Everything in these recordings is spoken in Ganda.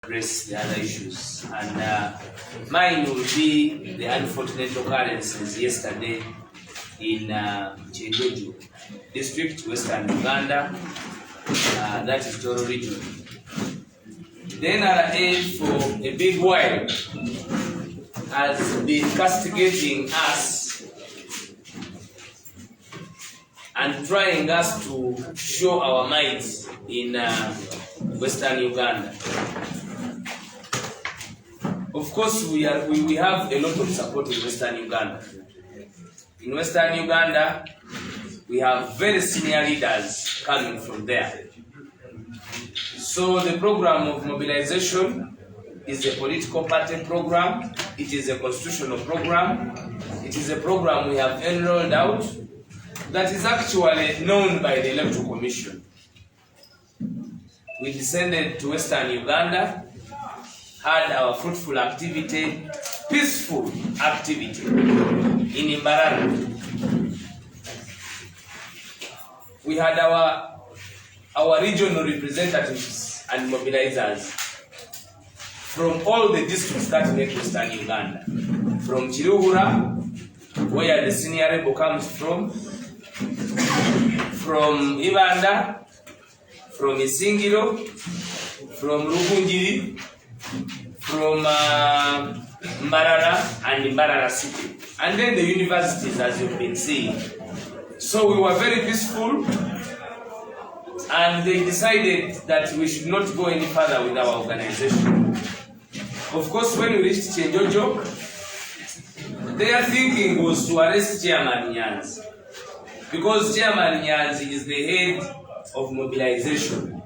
address the other issues, and mine will be the unfortunate occurrences yesterday in Chenjojo district, Western Uganda, that is Toro region. The NRA for a big while has been castigating us and trying us to show our minds in Western Uganda. Of course, we have a lot of support in Western Uganda. In Western Uganda, we have very senior leaders coming from there. So the program of mobilization is a political party program. It is a constitutional program. It is a program we have enrolled out that is actually known by the Electoral Commission. We descended to Western Uganda, had our fruitful activity, peaceful activity in Mbarara. We had our regional representatives and mobilizers from all the districts that make Western Uganda. From Chiruhura, where the senior rebel comes from Ibanda, from Isingiro, from Rubongoya, from Mbarara and Mbarara City, and then the universities, as you've been seeing. So we were very peaceful, and they decided that we should not go any further with our organization. Of course, when we reached Chenjojo, their thinking was to arrest Chairman Nyanzi, because Chairman Nyanzi is the head of mobilization.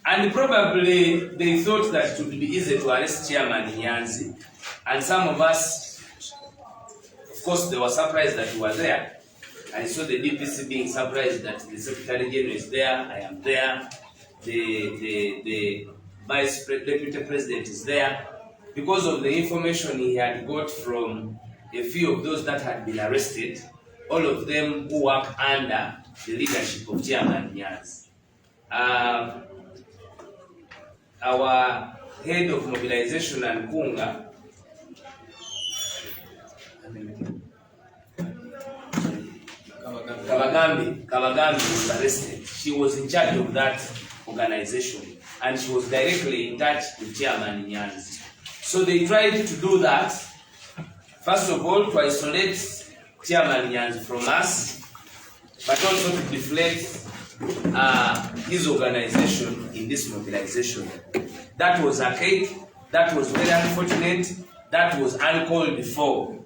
And probably they thought that it would be easy to arrest Chairman Nyanzi. And some of us, of course, they were surprised that we were there. I saw the DPC being surprised that the Secretary General is there, I am there, the Vice Deputy President is there, because of the information he had got from a few of those that had been arrested, all of them who work under the leadership of Chairman Nyanzi. Our head of mobilization and Kunga, Kabagambi was arrested. She was in charge of that organization, and she was directly in touch with Chairman Nyanzi. So they tried to do that, first of all, to isolate Chairman Nyanzi from us, but also to deflect his organization in this mobilization. That was archaic, that was very unfortunate, that was uncalled before.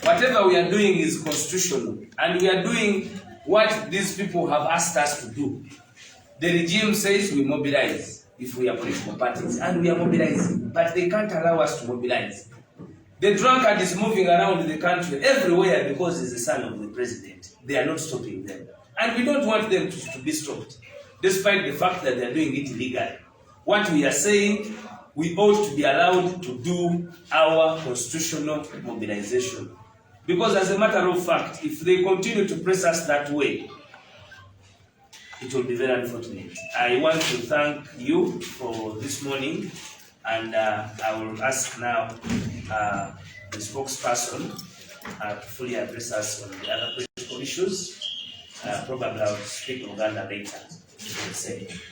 Whatever we are doing is constitutional, and we are doing what these people have asked us to do. The regime says we mobilize if we are political parties, and we are mobilizing, but they can't allow us to mobilize. The drunkard is moving around the country everywhere because he's the son of the president. They are not stopping them. And we don't want them to be stopped, despite the fact that they are doing it illegally. What we are saying, we ought to be allowed to do our constitutional mobilization. Because as a matter of fact, if they continue to press us that way, it will be very unfortunate. I want to thank you for this morning, and I will ask now the spokesperson to fully address us on the other political issues. Probably I will speak Uganda later.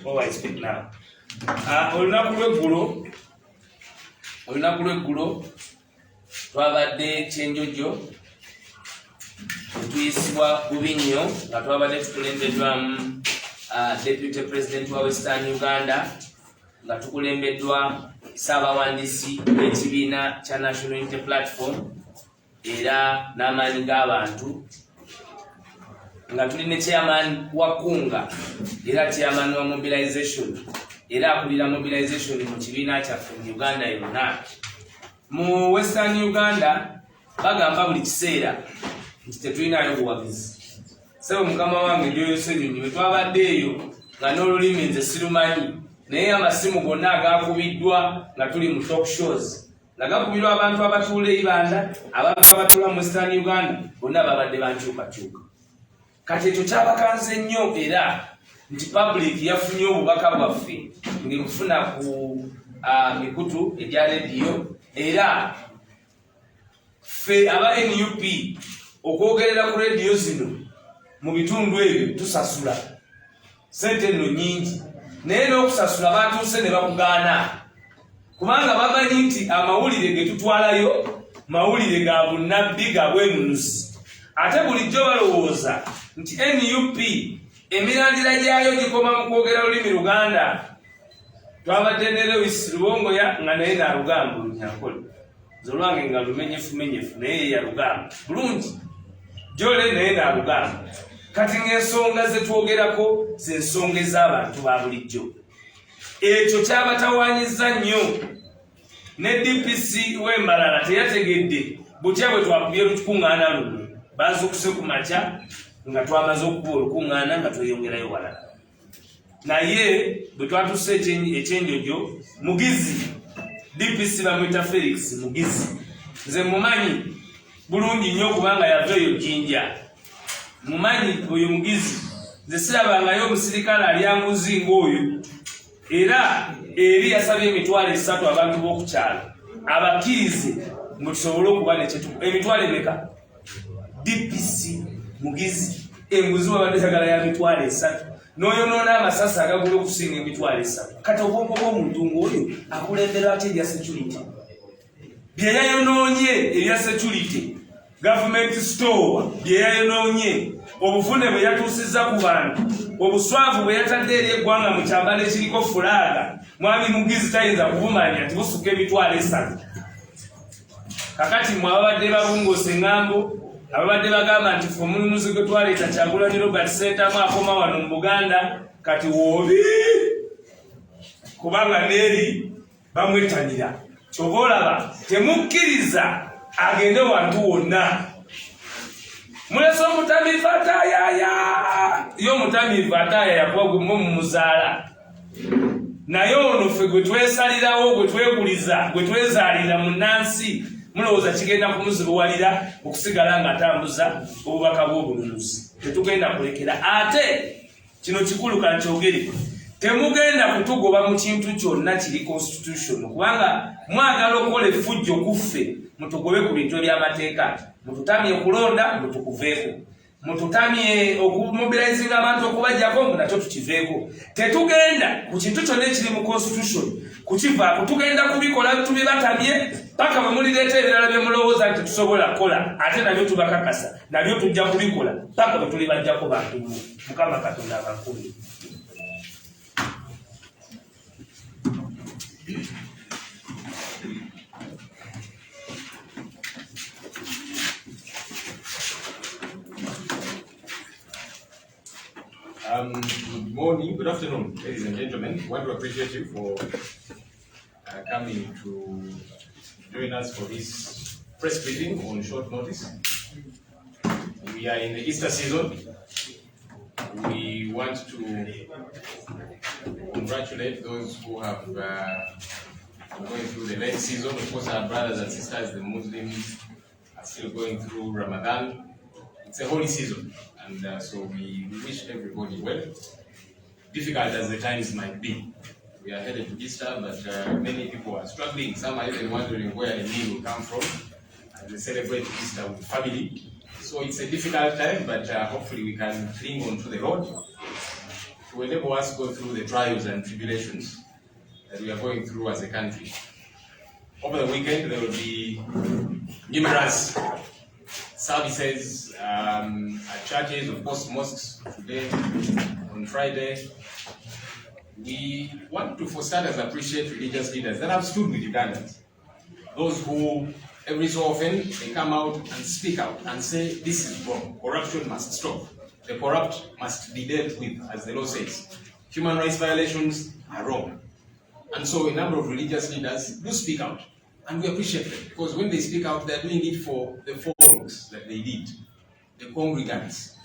Oh, I speak now. Olunaku lw'eggulo twabadde Chenjojo, tuyisibwa bubi nnyo nga twabadde tukulembeddwamu Deputy President wa Western Uganda, nga tukulembeddwa Ssaabawandiisi w'ekibiina kya National Unity Platform era n'amaanyi g'abantu, nga tuli ne chairman wa Kunga era chairman wa mobilization era akulira mobilization mu kibiina kyaffe mu Uganda yonna. Mu Western Uganda bagamba buli kiseera nti tetulinayo buwagizi. Sebo mukama wange Joyosenyonyi bwe twabadde eyo nga n'olulimi nze sirumanyi, naye amasimu gonna agakubiddwa nga tuli mu talk shows nga gakubirwa abantu abatuula Ibanda, abantu abatuula mu Western Uganda, bonna babadde bankyukakyuka. Kati ekyo kyabakanze nnyo era nti public yafunye obubaka bwaffe ng'ekufuna ku mikutu egya rediyo era ffe aba NUP okwogerera ku rediyo zino mu bitundu ebyo tusasula sente nno nyingi naye n'okusasula batuuse ne bakugaana kubanga bamanyi nti amawulire ge tutwalayo mawulire ga bunnabbi ga bwenunuzi ate bulijjo balowooza nti NUP emirandira gyayo gikoma mu kwogera lulimi Luganda. Twabadde ne Rubongoya nga naye naalugamba Lunyankole zolwange nga lumenyefu naye yalugamba bulungi Jole naye naalugamba kati ng'ensonga ze twogerako z'ensonga ez'abantu ba bulijjo. Ekyo kyabatawaanyiza nnyo ne DPC w'Embalala teyategedde butya bwe twakubye lukuŋŋaana luno baazukuse ku makya nga twamaze okuba olukuŋŋaana nga tweyongerayo walala. Naye bwe twatuse ekyenjojo Mugizi DPC bamwita Felix Mugizi nze mumanyi bulungi nnyo kubanga yaveeyo Jinja mumanyi oyo Mugizi nze sirabangayo omusirikale ali amuzinga oyo era eri yasabye emitwalo 3 abantu b'okukyalo abakkirize mwe tusobole okuba emitwalo emeka DPC Mugizi enguzi wabadde sagala ya mitwalo 3 n'oyonoona amasasi agagula okusinga emitwalo 3 kati obwongo bw'omuntu ng'oyo akulembera ate ebya security bye yayonoonye ebya security government store bye yayonoonye obuvune bwe yatuusizza ku bantu obuswavu bwe yatadde eri eggwanga mu kyambalo ekiriko fulaaga mwami Mugizi tayinza kuvumanya nti busuka emitwalo 3 kakati mwe ababadde babungosa eŋŋambo ababadde bagamba nti omununuzi gwe twaleeta Kyagulanyi Robert Ssentamu akoma wano mu Buganda kati woobi kubanga neeri bamwettanira kyova olaba temukkiriza agende wantu wonna. Mulese omutamiivu ataayaya ye omutamiivu ataayaya kuba gwe mu muzaala naye ono ffe gwe twesalirawo gwe tweguliza gwe twezaalira mu nnansi mulowooza kigenda kumuzibuwalira okusigala ng'atambuza obubaka bw'obununuzi. Tetugenda kulekera ate kino kikulu kankyogere temugenda kutugoba mu kintu kyonna kiri constitution kubanga mwagala okukola effujjo kuffe mutugobe ku bintu eby'amateeka mututamye okulonda mutukuveeko mututamye okumobilizinga abantu okubajjako nakyo tukiveeko. Tetugenda ku kintu kyonna ekiri mu constitution kukivaako tugenda kubikola tubibatamye paka bwe mulireeta ebirala bye mulowooza nti tusobola kukola ate nabyo tubakakasa nabyo tujja kubikola paka bwe tulibajjako bantu Mukama Katonda abankulu. Good morning, good afternoon, ladies and gentlemen. I want to appreciate you for coming to join us for this press briefing on short notice. We are in the Easter season. We want to congratulate those who have going through the Lent season. Of course, our brothers and sisters, the Muslims, are still going through Ramadan. It's a holy season. And so we wish everybody well, difficult as the times might be. We are headed to Easter, but many people are struggling. Some are even wondering where the meal will come from as they celebrate Easter with family. So it's a difficult time, but hopefully we can cling on to the Lord to enable us to go through the trials and tribulations that we are going through as a country. Over the weekend, there will be numerous services at churches, of course, mosques today, on Friday. We want to, for starters, appreciate religious leaders that have stood with Ugandans. Those who, every so often, they come out and speak out and say, this is wrong. Corruption must stop. The corrupt must be dealt with, as the law says. Human rights violations are wrong. And so a number of religious leaders do speak out. And we appreciate them, because when they speak out, they're doing it for the folks that they lead, the congregants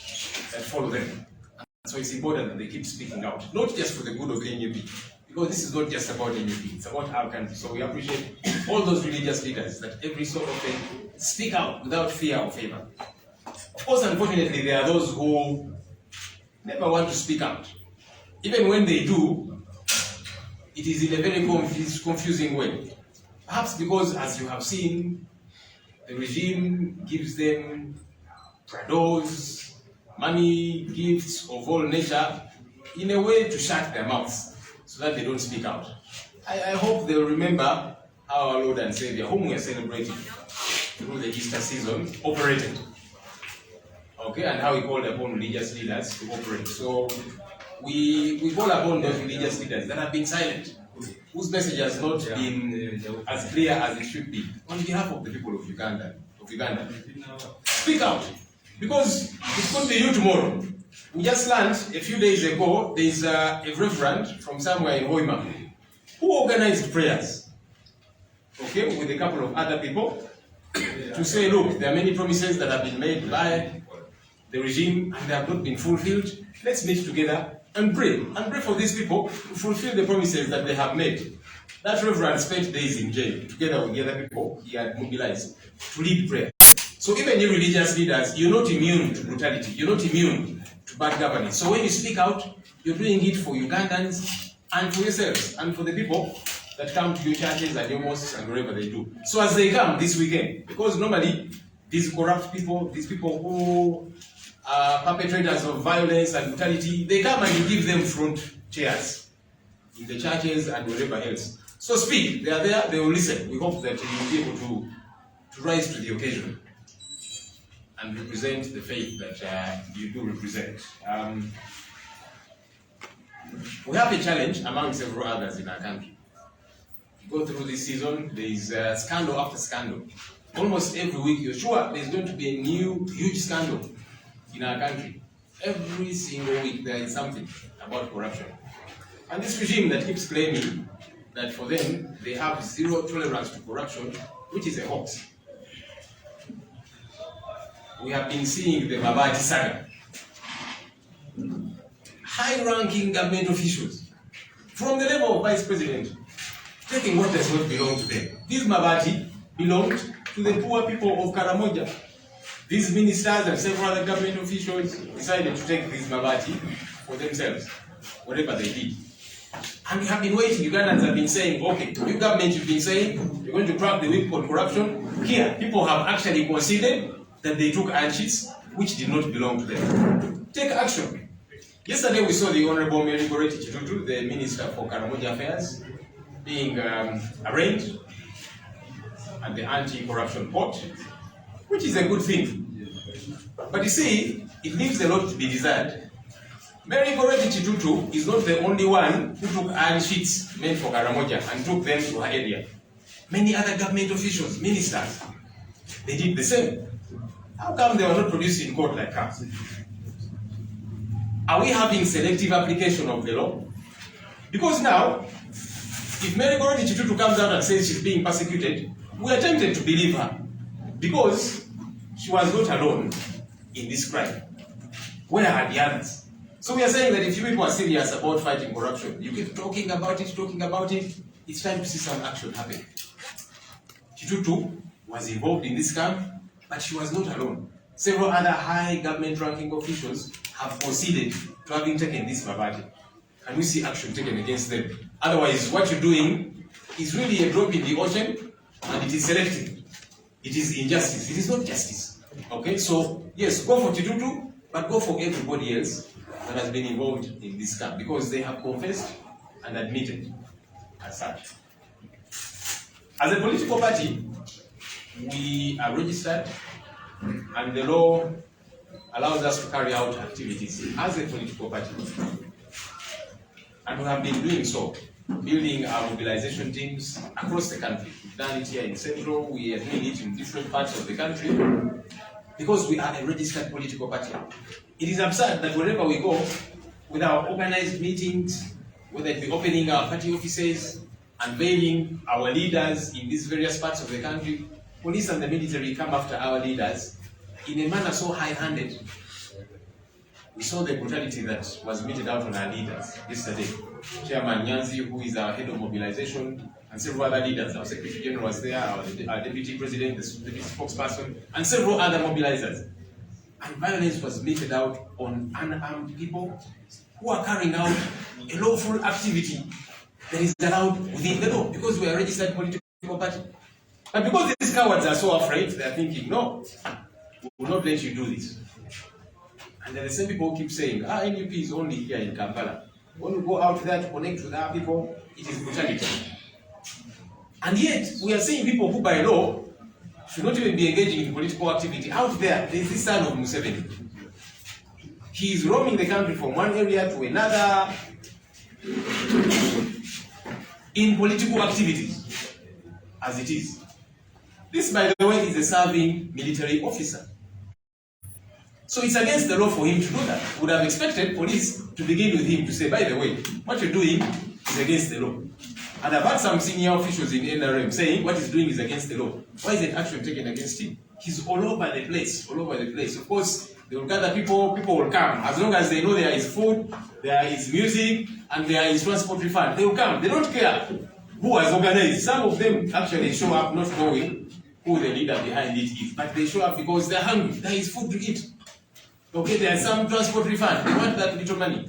that follow them. And so it's important that they keep speaking out, not just for the good of the NUP, because this is not just about NUP, it's about our country. So we appreciate all those religious leaders that every so often speak out without fear or favor. Of course, unfortunately, there are those who never want to speak out. Even when they do, it is in a very confusing way. Perhaps because, as you have seen, the regime gives them prados, money, gifts of all nature, in a way to shut their mouths so that they don't speak out. I hope they'll remember how our Lord and Savior, whom we are celebrating through the Easter season, operated. Okay, and how he called upon religious leaders to operate. So we call upon those religious leaders that have been silent, whose message has not been as clear as it should be, on behalf of the people of Uganda. Speak out, because it's going to be you tomorrow. We just learned a few days ago, there's a reverend from somewhere in Waiswa who organized prayers, okay, with a couple of other people, to say, look, there are many promises that have been made by the regime and they have not been fulfilled. Let's meet together and pray for these people to fulfill the promises that they have made. That reverend spent days in jail together with the other people he had mobilized to lead prayer. So even you religious leaders, you're not immune to brutality, you're not immune to bad governance. So when you speak out, you're doing it for Ugandans and for yourselves and for the people that come to your churches and your mosques and wherever they do. So as they come this weekend, because normally these corrupt people, these people who are perpetrators of violence and brutality, they come and you give them front chairs in the churches and wherever else. So speak, they are there, they will listen. We hope that you will be able to rise to the occasion and represent the faith that you do represent. We have a challenge among several others in our country. Go through this season, there is scandal after scandal. Almost every week, you're sure there's going to be a new huge scandal in our country. Every single week, there is something about corruption. And this regime that keeps claiming that for them, they have zero tolerance to corruption, which is a hoax. We have been seeing the Mabati saga. High-ranking government officials, from the level of vice president, taking what does not belong to them. These Mabati belonged to the poor people of Karamoja. These ministers and several other government officials decided to take these Mabati for themselves, whatever they did. And we have been waiting. Ugandans have been saying, okay, you government, you've been saying you're going to crack the whip on corruption. Here, people have actually conceded that they took iron sheets which did not belong to them. Take action. Yesterday we saw the Honorable Mary Goreti Chitutu, the Minister for Karamoja Affairs, being arraigned at the Anti-Corruption Court, which is a good thing. But you see, it leaves a lot to be desired. Mary Goreti Chitutu is not the only one who took iron sheets meant for Karamoja and took them to her area. Many other government officials, ministers, they did the same. How come they were not produced in court like us? Are we having selective application of the law? Because now, if Mary Goreti Chitutu comes out and says she's being persecuted, we are tempted to believe her. Because she was not alone in this crime. Where are the others? So we are saying that if you people are serious about fighting corruption, you keep talking about it, it's time to see some action happen. Chitutu was involved in this scam, but she was not alone. Several other high government ranking officials have conceded to having taken this Mabati. And we see action taken against them. Otherwise, what you're doing is really a drop in the ocean, and it is selective. It is injustice. It is not justice. Okay, so yes, go for Chitutu, but go for everybody else that has been involved in this scam, because they have confessed and admitted as such. As a political party, we are registered, and the law allows us to carry out activities as a political party. And we have been doing so, building our mobilization teams across the country. We've done it here in Central, we are doing it in different parts of the country, because we are a registered political party. It is absurd that wherever we go, with our organized meetings, whether it be opening our party offices, unveiling our leaders in these various parts of the country, police and the military come after our leaders in a manner so high-handed. We saw the brutality that was meted out on our leaders yesterday. Chairman Nyanzi, who is our head of mobilization, and several other leaders, our Secretary General was there, our Deputy President, the Deputy Spokesperson, and several other mobilizers. And violence was meted out on unarmed people who are carrying out a lawful activity that is allowed within the law, because we are a registered political party. But because these cowards are so afraid, they are thinking, no, we will not let you do this. And then the same people keep saying, NUP is only here in Kampala. When we go out there to connect with our people, it is brutality. And yet, we are seeing people who by law should not even be engaging in political activity. Out there is this son of Museveni. He is roaming the country from one area to another in political activities, as it is. This, by the way, is a serving military officer. So it's against the law for him to do that. Would have expected police to begin with him to say, by the way, what you're doing is against the law. And I've had some senior officials in NRM saying what he's doing is against the law. Why is it action taken against him? He's all over the place, all over the place. Of course, they will gather people will come. As long as they know there is food, there is music, and there is transport refund, they will come. They don't care who has organized. Some of them actually show up not knowing who the leader behind it is, but they show up because they're hungry. There is food to eat. Okay, there is some transport refund. They want that little money,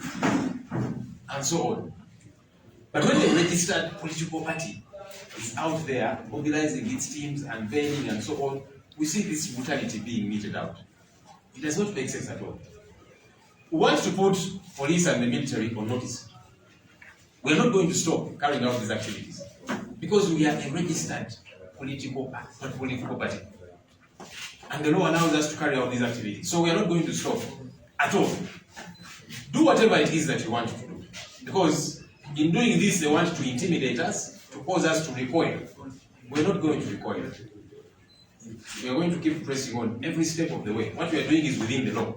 and so on. But when a registered political party is out there mobilizing its teams and venting and so on, we see this brutality being meted out. It does not make sense at all. We want to put police and the military on notice. We are not going to stop carrying out these activities because we are a registered political party. And the law allows us to carry out these activities. So we are not going to stop at all. Do whatever it is that you want to do. Because in doing this, they want to intimidate us, to cause us to recoil. We're not going to recoil. We are going to keep pressing on every step of the way. What we are doing is within the law.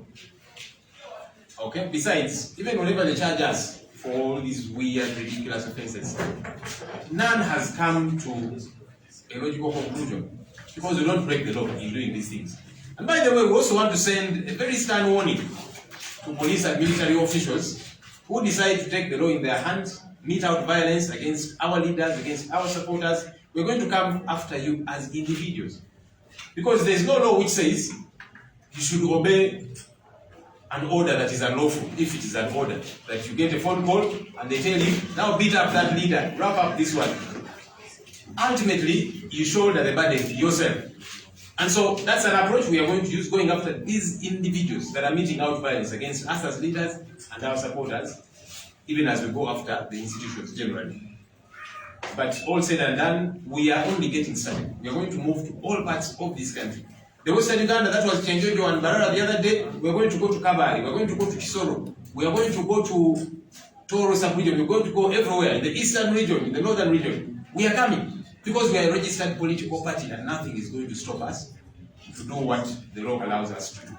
Okay? Besides, even whenever they charge us for all these weird, ridiculous offenses, none has come to a logical conclusion. Because we don't break the law in doing these things. And by the way, we also want to send a very stern warning to police and military officials who decide to take the law in their hands, mete out violence against our leaders, against our supporters. We're going to come after you as individuals. Because there's no law which says you should obey an order that is unlawful, if it is an order. That you get a phone call and they tell you, now beat up that leader, wrap up this one. Ultimately, you shoulder the burden yourself. And so that's an approach we are going to use, going after these individuals that are meting out violence against us as leaders and our supporters, even as we go after the institutions generally. But all said and done, we are only getting started. We are going to move to all parts of this country. The Western Uganda, that was Chenjojo and Barara the other day, we are going to go to Kabari, we are going to go to Kisoro, we are going to go to Toro sub-region, we are going to go everywhere, in the eastern region, in the northern region. We are coming. Because we are a registered political party and nothing is going to stop us to do what the law allows us to do.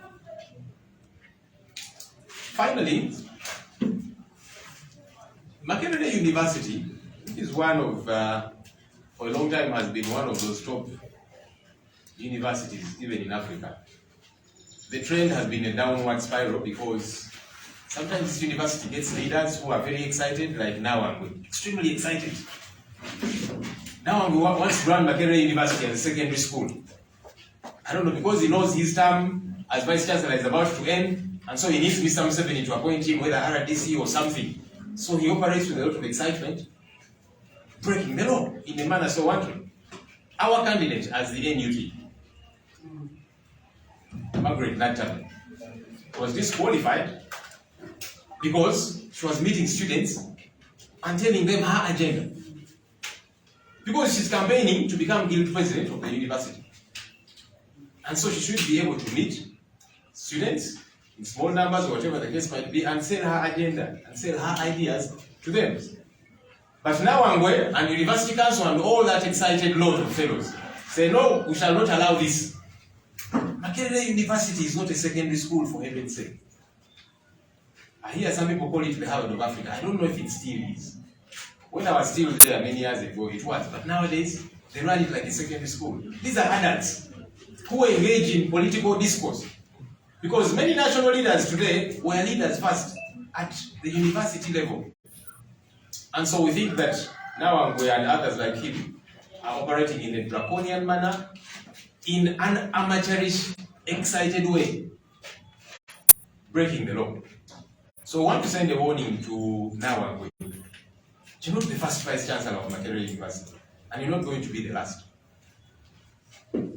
Finally, Makerere University is one of, for a long time has been one of those top universities, even in Africa. The trend has been a downward spiral because sometimes this university gets leaders who are very excited, like now I'm extremely excited. Now we wants to run Makerere University as a secondary school. I don't know, because he knows his term as Vice Chancellor is about to end, and so he needs Mr. Museveni to appoint him, whether RDC or something. So he operates with a lot of excitement, breaking the law in a manner so wanton. Our candidate as the NUT, Margaret that time, was disqualified because she was meeting students and telling them her agenda. Because she's campaigning to become guild president of the university. And so she should be able to meet students in small numbers or whatever the case might be and sell her agenda and sell her ideas to them. But now Angwe and University Council and all that excited lot of fellows say, no, we shall not allow this. Makerere University is not a secondary school, for heaven's sake. I hear some people call it the Harvard of Africa. I don't know if it still is. When I was still there many years ago, it was. But nowadays, they run it like a secondary school. These are adults who engage in political discourse. Because many national leaders today were leaders first at the university level. And so we think that now Angwe and others like him are operating in a draconian manner, in an amateurish, excited way, breaking the law. So I want to send a warning to now Angwe. You're not the first Vice Chancellor of Makerere University, and you're not going to be the last.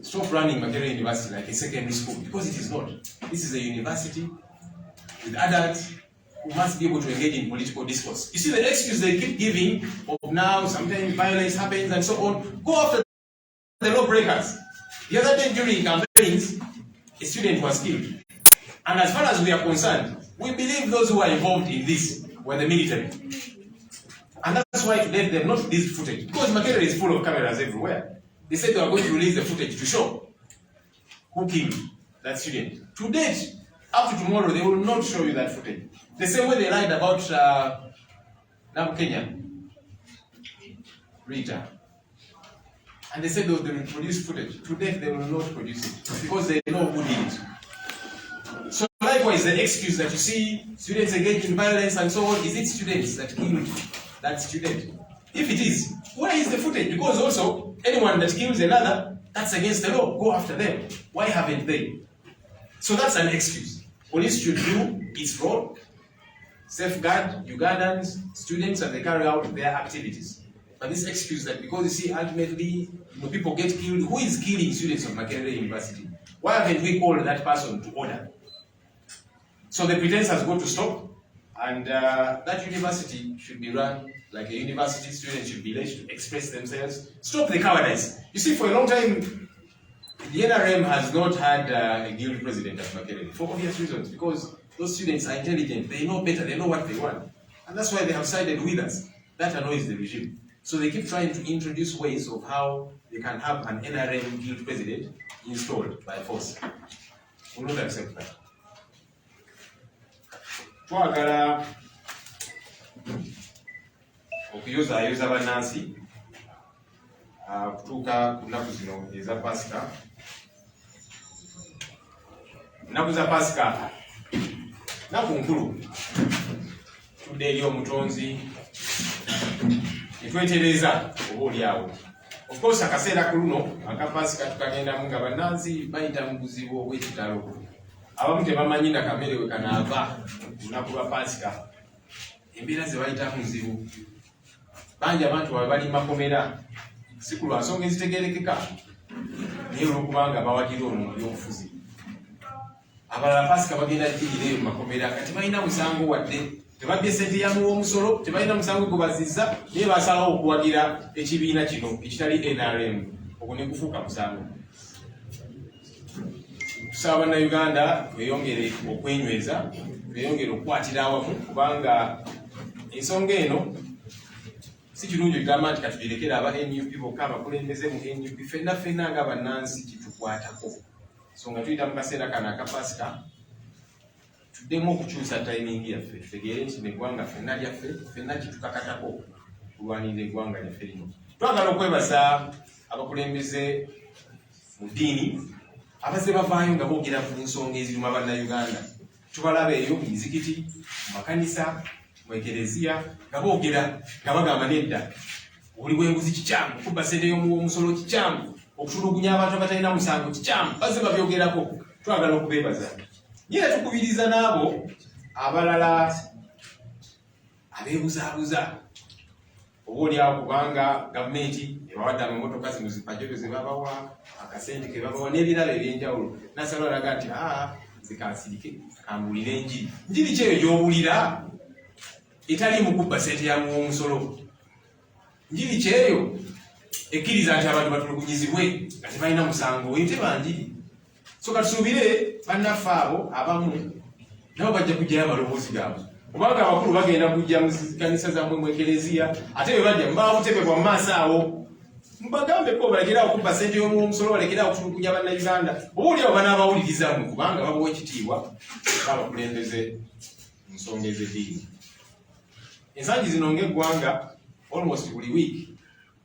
Stop running Makerere University like a secondary school, because it is not. This is a university with adults who must be able to engage in political discourse. You see the excuse they keep giving of now, sometimes violence happens and so on. Go after the lawbreakers. The other day during campaigns, a student was killed. And as far as we are concerned, we believe those who are involved in this were the military. And that's why today they have not released footage. Because Makerere is full of cameras everywhere. They said they are going to release the footage to show who killed that student. To date, up to tomorrow, they will not show you that footage. The same way they lied about Kenya, Rita. And they said they will produce footage. To date, they will not produce it because they know who did it. So likewise, the excuse that you see students engage in violence and so on, is it students that killed that student? If it is, where is the footage? Because also, anyone that kills another, that's against the law. Go after them. Why haven't they? So that's an excuse. Police should do its role, safeguard Ugandans, students, and they carry out their activities. But this excuse that because you see, ultimately, people get killed, who is killing students of Makerere University? Why haven't we called that person to order? So the pretense has got to stop, and that university should be run like a university. Students should be let to express themselves. Stop the cowardice. You see, for a long time, the NRM has not had a guild president at Makerere for obvious reasons, because those students are intelligent, they know better, they know what they want. And that's why they have sided with us. That annoys the regime. So they keep trying to introduce ways of how they can have an NRM guild president installed by force. We will not accept that. Twagala okuyozaayoza bannansi kutuuka ku nnaku zino eza Pasika. Nnaku za Pasika nnaku nkulu, tudde eri omutonzi netwetereza oba oliawo. Of course akaseera kuluno aka Pasika tukagendamu nga bannansi bayita mu buzibu obw'ekitalo. Abamu tebamanyi nga kamere we kanaava lunaku lwa Pasika. Embeera ze bayitamu nzibu. Bangi abantu babe bali makomera, si ku lwa nsonga ezitegeerekeka, naye olw'okubanga bawagira ono mu byobufuzi. Abalala Pasika bagenda jjirireyo mu makomera kati balina musango wadde. Tebabbye ssente ya muw'omusolo, tebalina musango gubazizza, naye basalawo okuwagira ekibiina kino ekitali NRM. Ogwo ne gufuuka musango. Tusaba bannayuganda tweyongere okwenyweza, tweyongere okukwatira awamu, kubanga ensonga eno si kirungi ogamba nti katugirekere aba NUP bokka abakulembeze mu NUP, ffenna nga bannansi kitukwatako. So nga tuyita mu kaseera kano aka Pasika, tuddemu okukyusa tayimingi yaffe, tutegeere nti neggwanga ffenna lyaffe, ffenna kitukakatako kulwanirira eggwanga lyaffe lino. Twagala okwebaza abakulembeze mu ddiini abazze bavaayo nga boogera ku nsonga eziruma bannayuganda. Tubalaba eyo mu mizikiti, mu makanisa, mu ekereziya, nga boogera nga bagamba nedda obuli bw'enguzi kikyamu, okubba ssente y'omusolo kikyamu, okutulugunya abantu abatalina musango kikyamu. Bazze babyogerako, twagala okubeebaza. Nyera tukubiriza n'abo abalala abeebuzaabuza oba oliawo kubanga gavumenti ebawadde amamotoka zino zipajero ze babawa, akasente ke babawa n'ebirala eby'enjawulo. Nasalwa alaga nti zikansirike kambulira enjiri. Njiri ki eyo gy'owulira etali mu kubba ssente ya muw'omusolo? Njiri ki eyo ekkiriza nti abantu batulugunyizibwe nga tebalina musango? Eyo teba njiri. So katusuubire bannaffe abo abamu nabo bajja kujjayo amaloboozi gaabwe, kubanga abakulu bagenda kujja mu kanisa zammwe mu ekereziya, ate bwe bajja mubaawo butebebwa mu maaso awo, mubagambeko balekerawo okubba ssente y'omusolo, balekerawo okutulugunya bannayuganda. Oba oliawo banaabawulirizamu kubanga babawa ekitiibwa baabakulembeze mu nsonga ez'eddiini. Ensangi zino ng'eggwanga almost buli wiiki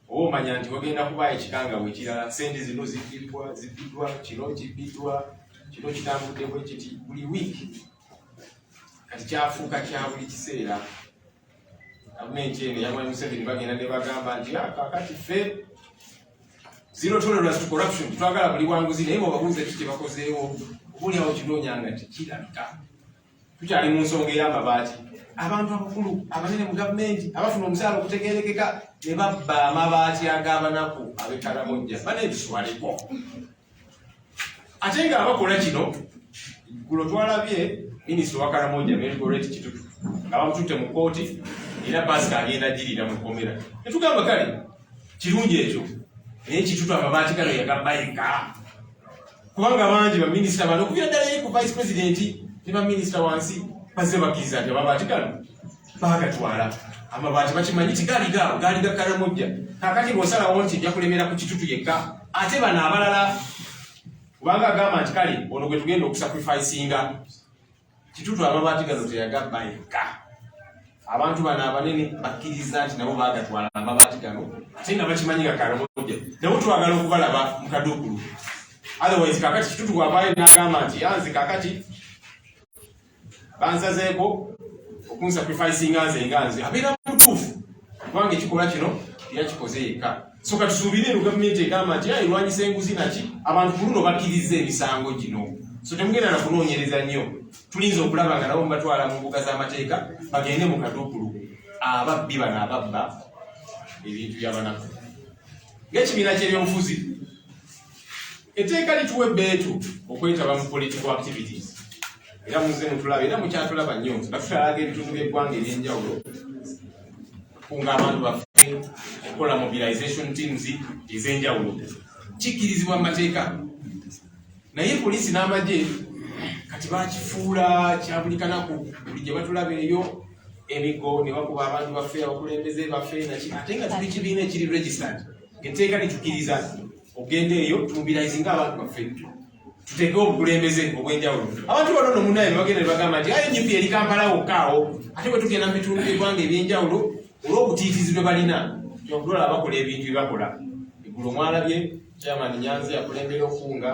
oba omanya nti wagenda kubaayo ekikangabwa ekirala, ssente zino zibbiddwa, kino kibbiddwa, kino kitambudde bwe kiti, buli wiiki. Kati kyafuuka kya buli kiseera. Gavumenti eno yamwami Museveni bagenda ne bagamba nti kaakati ffe zero tolerance to corruption, twagala buli wanguzi, naye bw'obabuuza ki kye bakozeewo, oba oliawo kinoonya nga tekirabika. tukyali mu nsonga ey'amabaati. Abantu abakulu abanene mu gavumenti abafuna omusaala okutegeerekeka ne babba amabaati ag'abanaku ab'Ekkaramojja baneebiswaliko. Ate nga abakola kino gulo twalabye minisita wa Karamojja Melgoret Kitutu nga bamututte mu kkooti era Pasika agenda girira mu kkomera. Ne tugamba kale kirungi ekyo naye Kitutu amabaati gano yagabba yekka. Kubanga bangi baminisita bano okuviira ddala ku vice president ne baminisita wansi bazze bakkiriza nti amabaati gano baagatwala. Amabaati bakimanyi ti gaali gaawo gaali ga Karamojja. Kaakati bw'osalawo nti nja kulemera ku Kitutu yekka ate bano abalala kubanga agamba nti kale ono gwe tugenda okusacrificinga Kitutu amabaati gano teyagabba yekka. Abantu bano abanene bakkiriza nti nabo baagatwala amabaati gano ate nga bakimanyi ga Karamojja. Nabo twagala okubalaba mu kaduukulu. Otherwise kakati Kitutu wavaayo n'agamba nti yanze kakati bansazeeko okunsacrificinga nze abeera mutuufu kubanga ekikola kino yakikoze yekka. So katusuubire eno gavumenti egamba nti erwanyisa enguzi naki abantu ku luno bakkiriza emisango gino. So temugenda na kunoonyereza nnyo. Tulinza okulaba nga nabo mubatwala mu mbuga z'amateeka bagende mu kaduukulu ababbi bano ababba ebintu by'abanaku. Ng'ekibiina ky'ebyobufuzi etteeka lituwa ebbeetu okwetaba mu political activities. Era muze mutulaba era mukyatulaba nnyo batutalaga ebitundu by'eggwanga eby'enjawulo kunga abantu baffe okukola mobilization teams ez'enjawulo kikkirizibwa mu mateeka. Naye poliisi n'amagye kati bakifuula kya buli kanaku buli gye batulaba eyo emigo ne bakuba abantu baffe abakulembeze baffe naki ate nga tuli kibiina ekiri registered. Etteeka litukkiriza ogende eyo tumobilizinga abantu baffe tuteeke obukulembeze obw'enjawulo. Abantu bano munaye ne bagenda ne bagamba nti NUP eri Kampala wokkaawo ate bwe tugenda mu bitundu by'eggwanga eby'enjawulo olw'obutiitiizi bwe balina kyokulola abakola ebintu bye bakola. Eggulo mwalabye chairman Nyanzi akulembera okuwunga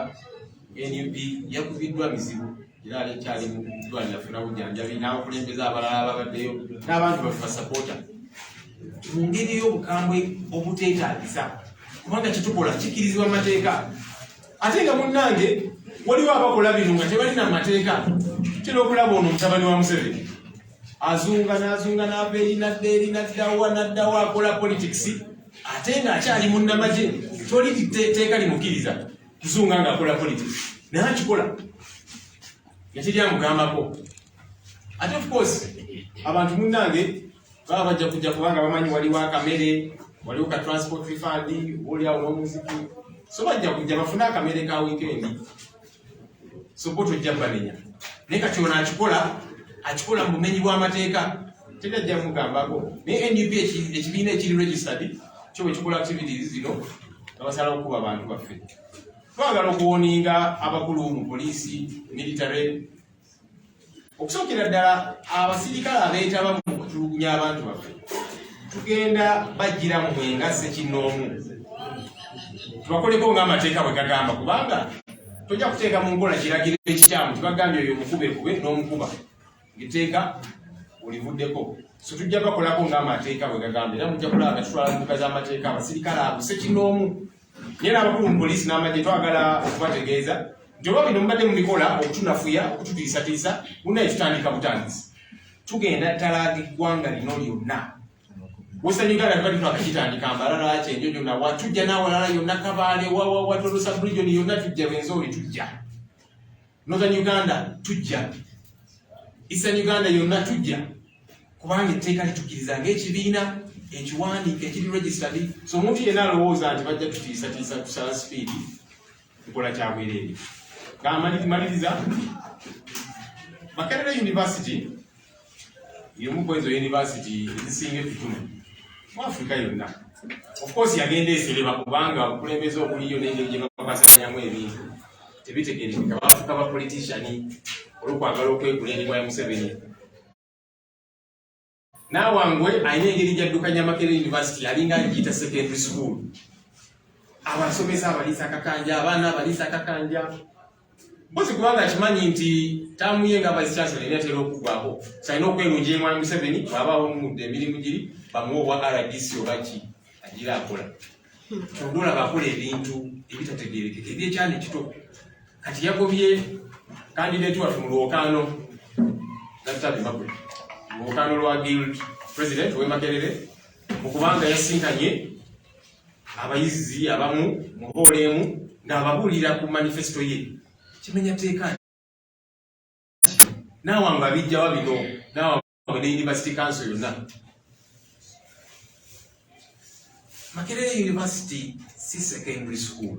NUP yakubiddwa mizibu era alekyali mu ddwaliro afuna bujjanjabi n'abakulembeze abalala babaddeyo n'abantu baffe basapoota mu ngeri y'obukambwe obuteetaagisa kubanga kitukola kikkirizibwa mu mateeka. Ate nga munnange waliwo abakola bino nga tebalina mateeka. Kitera okulaba ono mutabani wa Museveni azunga n'ava eri n'addawa akola politics ate ng'akyali munnamagye toli tteeka limukkiriza kuzunga ng'akola politics naye akikola yakiryamugambako. Ate of course abantu munnange baba bajja kujja kubanga bamanyi waliwo akamere waliwo ka transport refund oliawo n'omuziki so bajja kujja bafune akamere ka weekend so bo tojja banenya naye kati ono akikola mu bumenyi bw'amateeka tegajja mugambako. Naye NUP ekibiina ekiri registered kyo bwe kikola activities zino abasala okuba abantu baffe. Twagala okuwoninga abakulu mu poliisi military okusookera ddala abasirikale abeetaba mu kutulugunya abantu baffe tugenda bajjira mu mwenga ssekinnoomu tubakoleko ng'amateeka bwe gagamba kubanga tojja kuteeka mu nkola kiragiro ekikyamu tibagambye oyo omukubekube n'omukuba ng'etteeka olivuddeko. So tujja bakolako ng'amateeka bwe gagamba era mujja kulaba nga tutwala mbuga z'amateeka abasirikale abo ssekinnoomu. Naye n'abakulu mu poliisi n'amagye twagala okubategeeza nti oba bino mubadde mubikola okutunafuya okututiisatiisa munaye tutandika butandisi tugenda talaaga eggwanga lino lyonna. Western Uganda tubadde twakakitandika Mbarara Kyenjo gyonna watujja n'awalala yonna Kabale Watolosa region yonna tujja Benzoli tujja Northern Uganda tujja Eastern Uganda yonna tujja kubanga etteeka litukkiriza ng'ekibiina ekiwandiika ekiri registered. So omuntu yenna alowooza nti bajja tutiisatiisa kusala speed nkola kyabwereere. Maliriza Makerere University y'omu ku ezo university ezisinga effituma mu Africa yonna. Of course yagenda esereba kubanga obukulembeze okuliyo n'engeri gye bapasanyamu ebintu tebitegeerekeka bafuuka ba politician olw'okwagala okwegula ennyumba ya Museveni. Nawangwe alina engeri gy'addukanya Makerere University alinga agiyita secondary school. Abasomesa abaliisa akakanja abaana abaliisa akakanja mpozi kubanga akimanyi nti taamu ye nga vice chancellor era atera okuggwako salina okwerunja emwana Museveni bw'abaawo mudde emirimu giri bamuwa owa RDC oba ki agira akola tondoola bakola ebintu ebitategeerekeka ebyekyana ekito. Kati yagobye kandidate waffe mu lwokaano Dr. Bimabwe mukano lwa guild president we Makerere mukubanga yasinkanye abayizi abamu muholemu ng'ababulira ku manifesto ye kimenya teeka nawe nga bijjawa bino nawe ne University Council yonna. Makerere University si secondary school.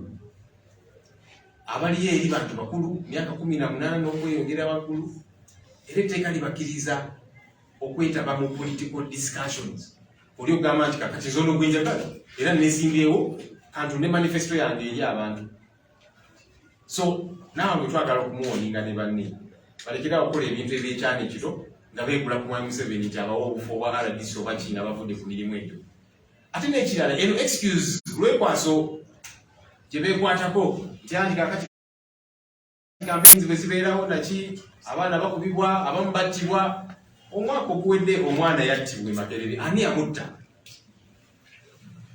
Abaliyo eri bantu bakulu myaka 18 okweyongera waggulu era etteeka libakkiriza okwetaba mu political discussions. Oli ogamba nti kakati zono gwenjagala era nesimbyewo kantu ne manifesto yange eri abantu. So naawe twagala okumuwoninga ne banne balekera okukola ebintu ebyekyane kiro nga beegula ku Mwami Museveni nti abawa obufu obwa RDC oba ki nga bavudde ku mirimu egyo. Ate n'ekirala eno excuse lwekwaso gye beekwatako nti anti kakati campaigns bwe zibeerawo naki abaana bakubibwa abamu battibwa. Omwaka oguwedde omwana yattibwa Makerere ani yamutta?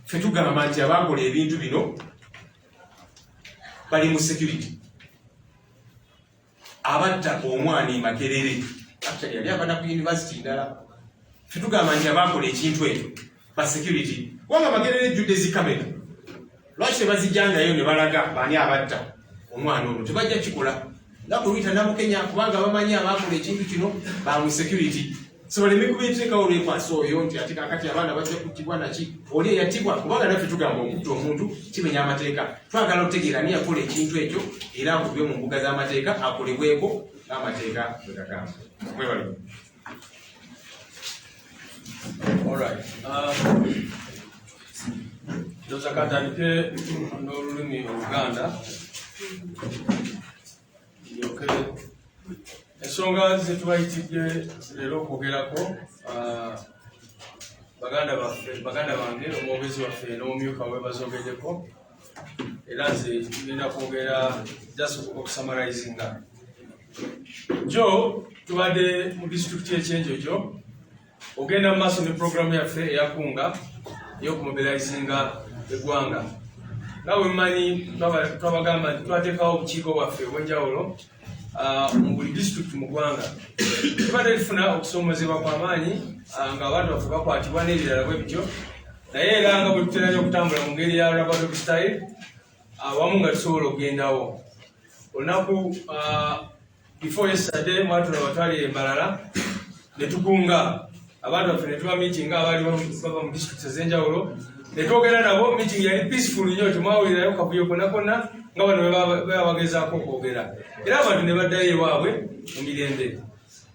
Ffe tugamba nti abakola ebintu bino bali mu security. Abatta omwana Makerere actually yali abana ku university ndala. Ffe tugamba nti abakola ekintu ekyo ba security. Wanga Makerere judde zi kamera lwaki tebazijjangayo ne balaga bani abatta omwana ono tebajja kikola nga kuluyita Namukenya kubanga bamanyi abakola ekintu kino ba mu security. So baleme kubiteeka olwekwaso oyo nti ate kakati abaana bajja kuttibwa naki oli eyattibwa kubanga naffe tugamba okutta omuntu kimenya amateeka. Twagala okutegeera ani yakola ekintu ekyo era akubye mu mbuga z'amateeka akolebweko n'amateeka bwe gagamba. Mwebale. Alright. Ndoza katandike n'olulimi Oluganda. Ensonga zetubayitidde leero okwogerako baganda bange omwogezi waffe n'omumyuka we bazoogeddeko era nze tugenda kwogera just okusamarizinga. Jo tubadde mu disitulikiti y'Ekyenjojo ogenda mu maaso ne puroguramu yaffe eyakunga ey'okumobilizinga eggwanga. Nga bwe mmanyi twabagamba nti twateekawo obukiiko bwaffe obw'enjawulo mu buli disitulikiti mu ggwanga. Tubadde tufuna okusoomozebwa kw'amaanyi nga abantu baffe bakwatibwa n'ebirala bwe bityo, naye era nga bwe tutera okutambula mu ngeri ya rubber style awamu nga tusobola okugendawo. Olunaku before yesterday mwatulaba twali Embalala ne tukunga abantu baffe ne tuba meeting abaali bava mu disitulikiti ez'enjawulo ne twogera nabo. Meeting yali peaceful nnyo, temwawulirayo kavuyo konna konna nga bano bwe bagezaako okwogera era abantu ne baddayo ewaabwe mu mirembe.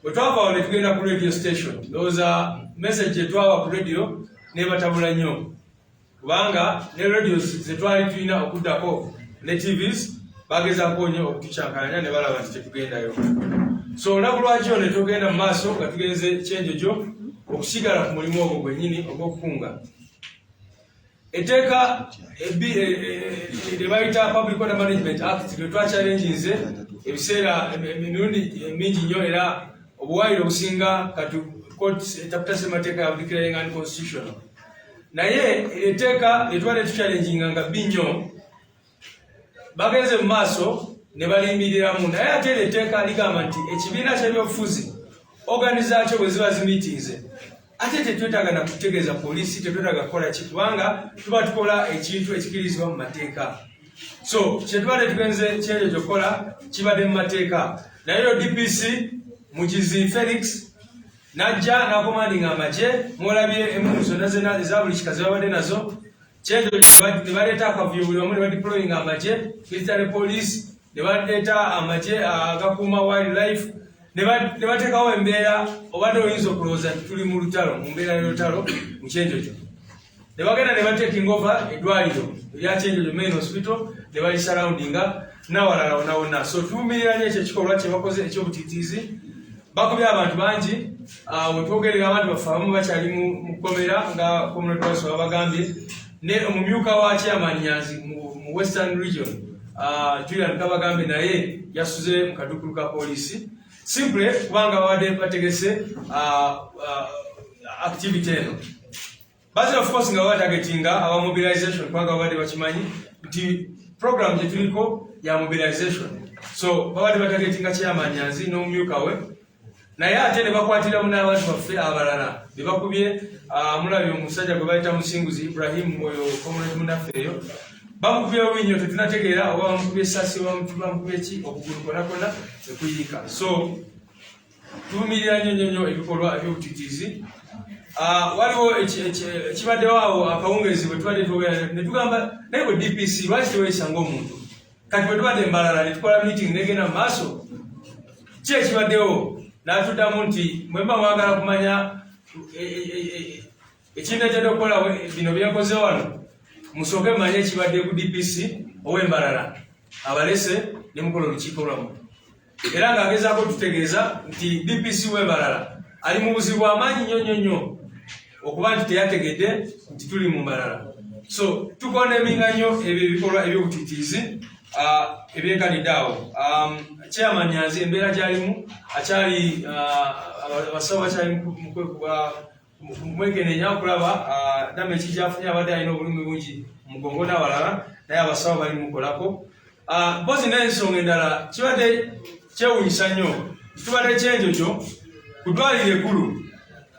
Bwe twavaawo ne tugenda ku radio station, ndowooza message gye twawa ku radio nebatabula nnyo kubanga ne radios ze twali tulina okuddako ne TVs bagezaako nnyo okutucyankalanya ne balaba nti tetugendayo. So olunaku lwakyo ne tugenda mu maaso nga tugenze Ekyenjojo okusigala ku mulimu ogwo gwennyini ogw'okukunga. Etteeka lye bayita Public Order Management Act lye twakyalenjinze ebiseera emirundi mingi nnyo era obuwaayiro obusinga etaputa ssemateeka ya declaring unconstitutional. Naye etteeka lye twali tukyalenjinga nga bbi nnyo bagenze mu maaso ne balimbiriramu. Naye ate etteeka ligamba nti ekibiina ky'ebyobufuzi organizaatyo bwe ziba zimiitinze ate tetwetaaga na kutegeeza poliisi, tetwetaaga kukola ki kubanga tuba tukola ekintu ekikirizibwa mu mateeka. So kyetubadde tugenze Ekyenjojo okukola kibadde mu mateeka. Naye DPC Mugizi Felix najja n'akomandinga amagye, mwolabye emmundu zonna eza buli kika ze babadde nazo. Ekyenjojo ne baleeta akavuyo buli wamu ne badeployinga amagye, military police ne baleeta amagye agakuuma wildlife ne bateekawo embeera obadde oyinza okulowooza nti tuli mu lutalo, mu mbeera y'olutalo mu Kyenjojo. Ne bagenda ne bateeking over eddwaliro erya Kyenjojo Main Hospital ne balisurroundinga n'awalala wonna wonna. So tuvumirira nnyo ekyo ekikolwa kye bakoze eky'obutiitiizi. Bakubye abantu bangi, we twogerera abantu baffe abamu bakyali mu kkomera nga Comrade Waiswa babagambye, ne omumyuka wa Chairman Nyanzi mu Western Region Julian Kabagambe naye yasuze mu kaduukulu ka poliisi simple kubanga babadde bategese activity eno. But of course nga batargetinga aba mobilization kubanga babadde bakimanyi nti program gye tuliko ya mobilization. So babadde batargetinga Chairman Nyanzi n'omumyuka we naye ate ne bakwatira muna abantu baffe abalala ne bakubye mulabye omusajja gwe bayita Musinguzi Ibrahim oyo comrade munaffe eyo bamukubye obinyo tetunategeera oba bamukubye essasi oba bamukubye ki okugulu konakona ekuyika so tuvumirira nnyo ebikolwa ebyobutitiizi waliwo ekibaddewo awo akawungeezi bwe tubadde twogera ne tugamba naye bwe DPC lwaki teweyisa ng'omuntu kati bwe tubadde mbalala ne tukola meeting negenda mu maaso ki ekibaddewo n'atuddamu nti mwemba mwagala kumanya ekindeetedde okukola bino byenkoze wano musooke mumanye ekibadde ku DPC ow'embalala abalese ne mukola olukiiko lwammwe era ng'agezaako tutegeeza nti DPC w'embalala ali mu buzibu amaanyi nnyo okuba nti teyategedde nti tuli mu mbalala so tukondeminga nnyo ebyo ebikolwa ebyobutitiizi ebyenkanidde awo chairman yanze embeera gyalimu akyali abasawo bakyali mwekenenya okulaba damage gyafunye abadde alina obulumi bungi mugongo n'abalala naye abasawo bali mukolako mpozi n'ensonga endala kibadde kyewunyisa nnyo tubadde kyenjokyo ku ddwaliro ekkulu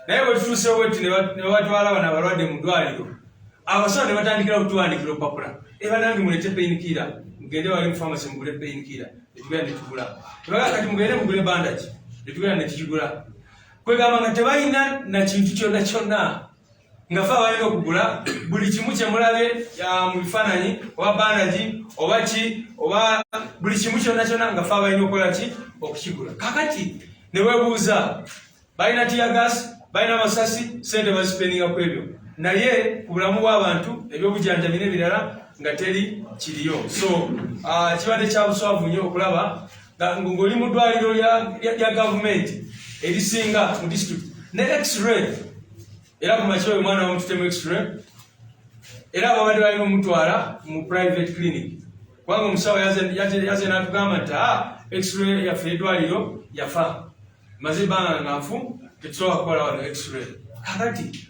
naye bwe tutuusewo bwetti ne batwala bano abalwadde mu ddwaliro abasawo ne batandikira okutuwandikira opapula ebanange mulete painkiller mugende wali mu pharmacy mugule painkiller netugenda netugula tubaga kati mugende mugule bandage netugenda netukigula kwegamba nga tebalina na kintu kyonna nga fe abalina okugula buli kimu kyemulabe mu bifaananyi oba bandage oba ki oba buli kimu kyonna nga fe abalina okukola ki okukigula kakati ne weebuuza balina tiyagas balina amasasi sente bazipeninga ku ebyo naye ku bulamu bw'abantu ebyobujanjabi n'ebirala nga teri kiriyo so kibadde kya buswavu nnyo okulaba ng'oli mu ddwaliro lya gavumenti erisinga mu district ne x-ray era ku makiro oyo mwana wamututemu x-ray era babadde balina omutwala mu private clinic kubanga omusawo yaze n'atugamba nti x-ray yaffe eddwaliro yafa maze ebbanga nga nfu tetusobola kukola wano x-ray kakati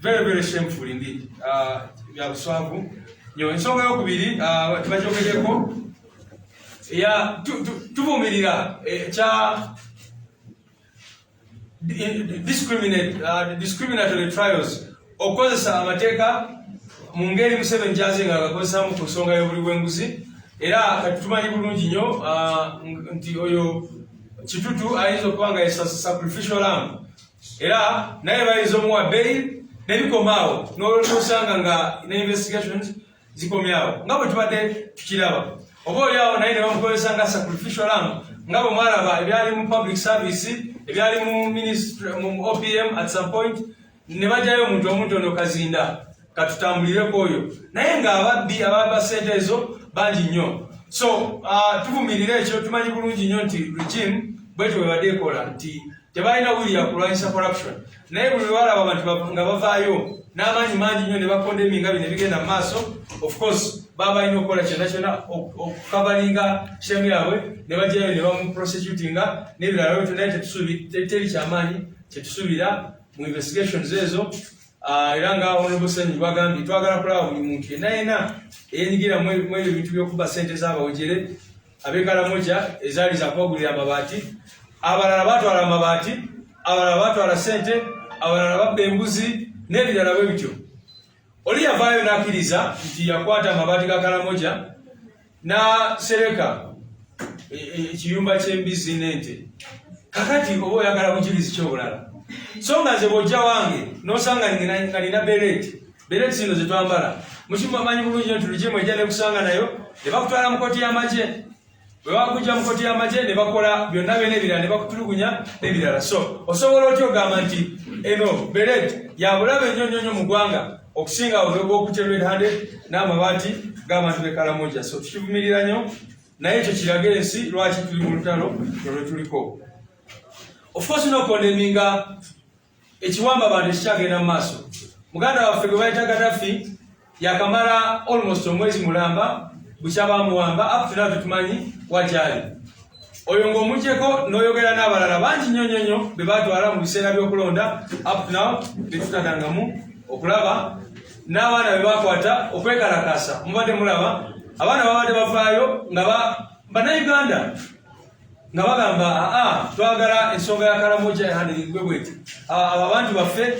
very shameful indeed bya buswavu nyo ensonga y'okubiri tubakyogeddeko tuvumirira kya discriminatory trials okukozesa amateeka mu ngeri Museveni gyaze nga agakozesamu ku nsonga y'obuli bw'enguzi era kati tumanyi bulungi nnyo nti oyo kitutu ayinza okuba nga sacrificial lamb era naye bayinza omuwa bail nebikomaawo n'osanga nga ne investigations zikomyawo nga bwe tubadde tukiraba oba oliawo naye ne bamukozesa nga sacrificial lamb nga bwe mwalaba ebyali mu public service ebyali mu OPM at some point ne bajjayo omuntu omutono kazinda katutambulireko oyo naye nga ababbi ababa sente ezo bangi nnyo so tuvumirira ekyo tumanyi bulungi nnyo nti regime bwetyo bwe badde ekola nti tebalina wuli ya kulwanyisa corruption naye buli lwalaba abantu nga bavaayo n'amaanyi mangi nnyo ne bakondeminga bino ebigenda mu maaso of course baba balina okukola kyonna okukavalinga shemu yaabwe ne bajjayo ne bamuprosecutinga n'ebirala byo naye teri kyamaanyi kyetusuubira mu investigations ezo era nga honorable Senyi bagambye twagala kulaba buli muntu yenna eyenyigira mu ebyo bintu by'okuba sente z'abawojere ab'ekalamoja ezaali zakubagulira amabaati abalala batwala amabaati abalala batwala sente abalala babba embuzi n'ebirala bwe bityo oli yavaayo n'akkiriza nti yakwata amabaati ga kalamoja n'asereka ekiyumba ky'embizi n'ente kakati oba oyagala bujulizi ky'obulala so nga nze bw'ojja wange n'osanga nga nina bereti zino ze twambala mukimanyi bulungi nti lugimu ejja ne kusanga nayo ne bakutwala mu kkooti y'amagye bwe bakujja mu kkooti y'amagye ne bakola byonna n'ebirala ne bakutulugunya n'ebirala so osobola otya ogamba nti eno bereti ya bulabe nnyo mu ggwanga okusinga obw'okuterwa erihande n'amabaati g'abantu b'ekalamoja so tukivumirira nnyo naye ekyo kiraga ensi lwaki tuli mu lutalo lwe tuliko of course nokondeminga ekiwamba abantu ekikyagenda mu maaso muganda waffe gwe bayita Gaddafi yakamala almost omwezi mulamba bukyabamuwamba up to now tetumanyi wakyali oyo ng'omugyeko n'oyogera n'abalala bangi nnyo be batwala mu biseera by'okulonda up to now betutadangamu okulaba n'abaana be bakwata okwekalakasa mubadde mulaba abaana babadde bavaayo nga bannayuganda nga bagamba twagala ensonga ya Karamoja ehandiikibwe bweti. Abantu baffe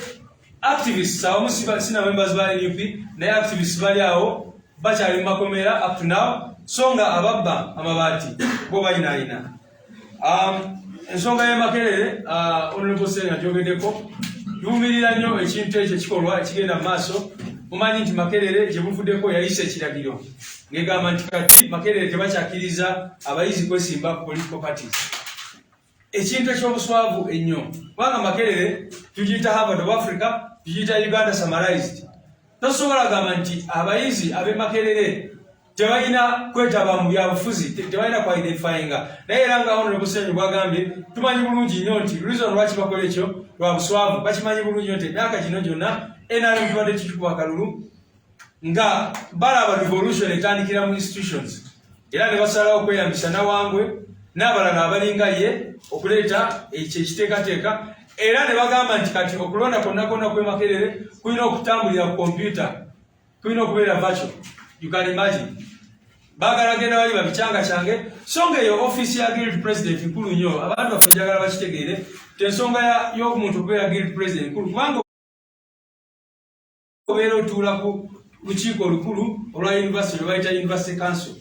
activists abamu sina members ba NUP naye activists bali awo bakyali mu makomera up to now so nga ababba amabaati bo balinaayina. Ensonga ya Makerere Honorable Senya agyogeddeko yumirira nnyo ekintu ekyo kikolwa ekigenda mu maaso. Mumanyi nti Makerere gye buvuddeko yayisa ekiragiro ng'egamba nti kati Makerere tebakyakkiriza abayizi kwesimba ku political parties. Ekintu eky'obuswavu ennyo kubanga Makerere tugiyita Harvard of Africa, tugiyita Uganda summarized. Tosobola gamba nti abayizi ab'e Makerere tebalina kwetaba mu byabufuzi, tebalina kuidentifyinga. Naye era nga Honorable Senya bwagambye tumanyi bulungi nnyo nti reason lwaki bakola ekyo lwa buswavu. Bakimanyi bulungi nnyo nti emyaka gino gyonna NRM tubadde tukikuba akalulu nga balaba revolution etandikira mu institutions era ne basalawo okweyambisa Nawangwe n'abalala abalinga ye okuleeta ekyo ekiteekateeka era ne bagamba nti kati okulonda kwonna kwonna kw'e Makerere kulina okutambulira ku kompyuta, kulina okubeera virtual. You can imagine. Bagala genda bali babikyanga kyange songa eyo office ya guild president nkulu nnyo abantu baffe njagala bakitegeere tensonga y'omuntu okubeera guild president nkulu kubanga obeera otuula ku lukiiko olukulu olwa university lwe bayita university council.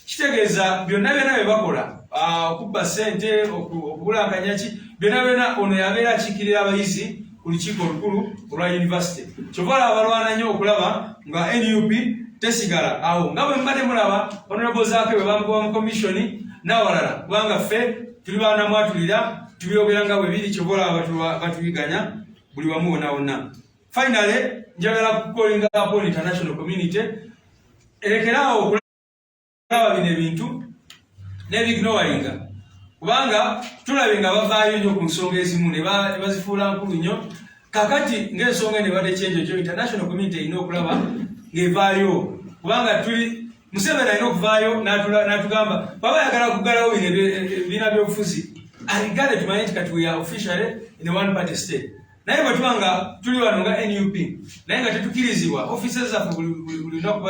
Kitegeeza byonna bye bakola okubba ssente okubulankanya ki byonna byonna ono yabeera akiikirira abayizi ku lukiiko olukulu olwa university. Kyova abalwana nnyo okulaba nga NUP tesigala awo nga bwe mbadde mulaba Honorable Zaake bwe bamugoba mu komishoni n'abalala kubanga ffe tuli baana mwatulira tubyogera nga bwe biri Kyova batuyiganya buli wamu wonna wonna. Finally, njagala kukolinga upon international community erekeraawo okulaba bino ebintu n'ebignowalinga kubanga tulabe nga bavaayo nnyo ku nsonga ezimu ne bazifuula nkulu nnyo. Kakati ng'ensonga ne badde kyenjo kyo international community erina okulaba ng'evaayo kubanga tuli Museveni alina okuvaayo n'atugamba baba yagala kuggalawo bino ebibiina by'obufuzi aligale tumanye nti kati we are officially in a one party state. Naye bwe tuba nga tuli wano nga NUP naye nga tetukkirizibwa offices zaffe buli lunaku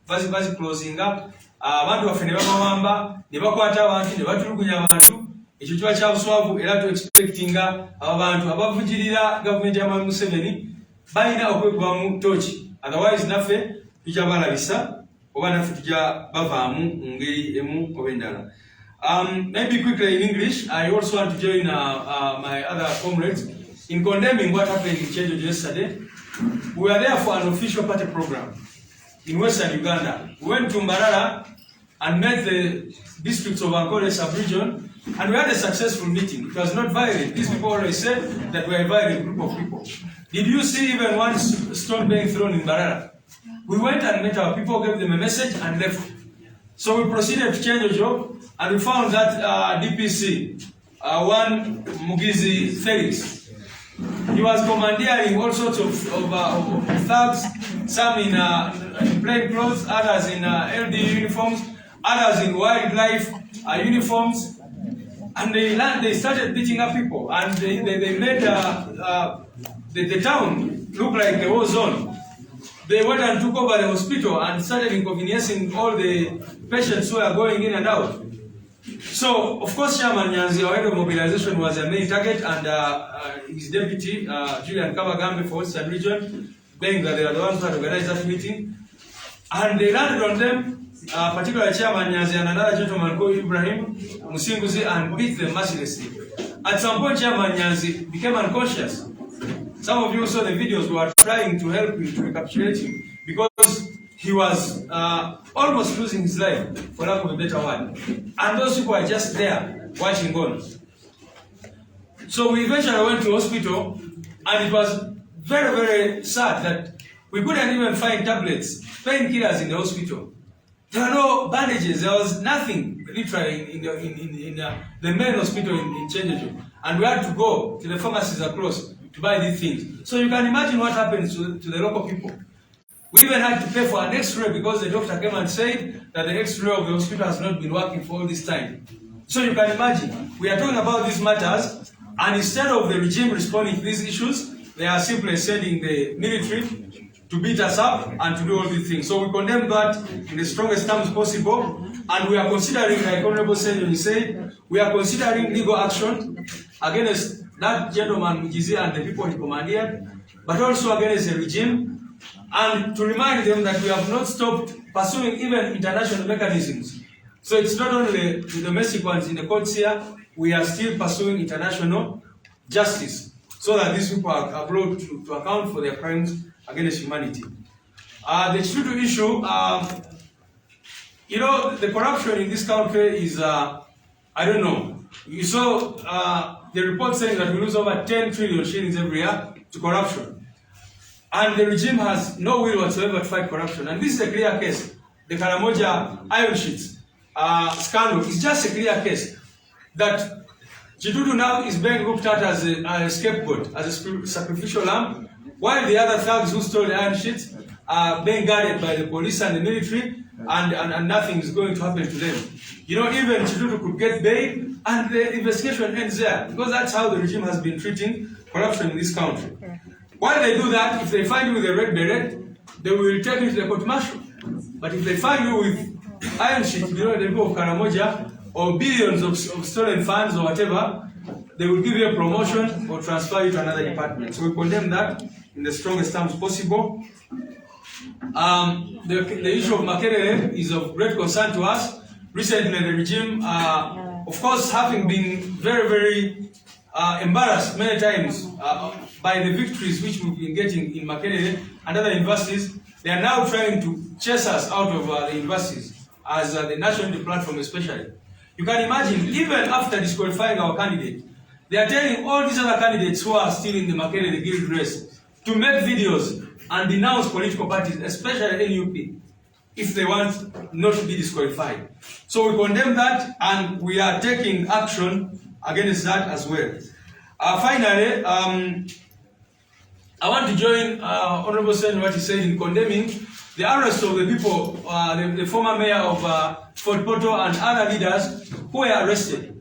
baziclosinga abantu baffe ne babawamba ne bakwata abantu ne batulugunya abantu. Ekyo kiba kya buswavu era tu expectinga abantu abavugirira gavumenti ya Museveni balina okwekuba mu tochi, otherwise naffe tujja balabisa oba naffe tujja bavaamu mu ngeri emu oba endala. Maybe quickly in English, I also want to join my other comrades in condemning what happened in Chenjo yesterday. We were there for an official party program in Western Uganda. We went to Mbarara and met the districts of Ankole sub-region, and we had a successful meeting. It was not violent. These people always said that we are a violent group of people. Did you see even one stone being thrown in Mbarara? We went and met our people, gave them a message, and left. So we proceeded to change the job, and we found that DPC, one Mugizi Felix, he was commandeering all sorts of thugs, some in plain clothes, others in LD uniforms, others in wildlife uniforms, and they started beating up people, and they made the town look like a war zone. They went and took over the hospital and started inconveniencing all the patients who are going in and out. So, of course, Chairman Nyanzi, our head of mobilization, was a main target, and his deputy, Julian Kabagambe for Western Region, being that they are the ones who had organized that meeting. And they landed on them, particularly Chairman Nyanzi and another gentleman called Ibrahim Musinguzi, and beat them mercilessly. At some point, Chairman Nyanzi became unconscious. Some of you saw the videos. We were trying to help him, to recapitulate him, because he was almost losing his life, for lack of a better word. And those people were just there, watching on. So we eventually went to hospital, and it was very, very sad that we couldn't even find tablets, painkillers in the hospital. There were no bandages, there was nothing, literally, in the main hospital in Chenjeju. And we had to go to the pharmacies across to buy these things. So you can imagine what happens to the local people. We even had to pay for an X-ray because the doctor came and said that the X-ray of the hospital has not been working for all this time. So you can imagine, we are talking about these matters, and instead of the regime responding to these issues, they are simply sending the military to beat us up and to do all these things. So we condemn that in the strongest terms possible, and we are considering, like Honorable Senator said, we are considering legal action against that gentleman Mugizi and the people he commanded, but also against the regime, and to remind them that we have not stopped pursuing even international mechanisms. So it's not only the domestic ones in the courts here, we are still pursuing international justice so that these people are brought to account for their crimes against humanity. The Chidudu issue, you know, the corruption in this country is, I don't know. You saw the report saying that we lose over 10 trillion shillings every year to corruption. And the regime has no will whatsoever to fight corruption. And this is a clear case. The Karamoja iron sheets scandal is just a clear case that Chidudu now is being looked at as a scapegoat, as a sacrificial lamb, while the other thugs who stole the iron sheets are being guarded by the police and the military, and nothing is going to happen to them. You know, even Chidudu could get bail, and the investigation ends there, because that's how the regime has been treating corruption in this country. While they do that, if they find you with a red beret, they will take you to the court martial. But if they find you with iron sheets below the level of Karamoja, or billions of stolen funds or whatever, they will give you a promotion or transfer you to another department. So we condemn that in the strongest terms possible. The issue of Makerere is of great concern to us. Recently, the regime, of course, having been very, very embarrassed many times by the victories which we've been getting in Makerere and other universities, they are now trying to chase us out of the universities, as the national platform especially. You can imagine, even after disqualifying our candidate, they are telling all these other candidates who are still in the Makerere guild race to make videos and denounce political parties, especially NUP, if they want not to be disqualified. So we condemn that, and we are taking action against that as well. Finally, I want to join Honorable Sen what he said in condemning the arrest of the people, the former mayor of Fort Portal and other leaders who were arrested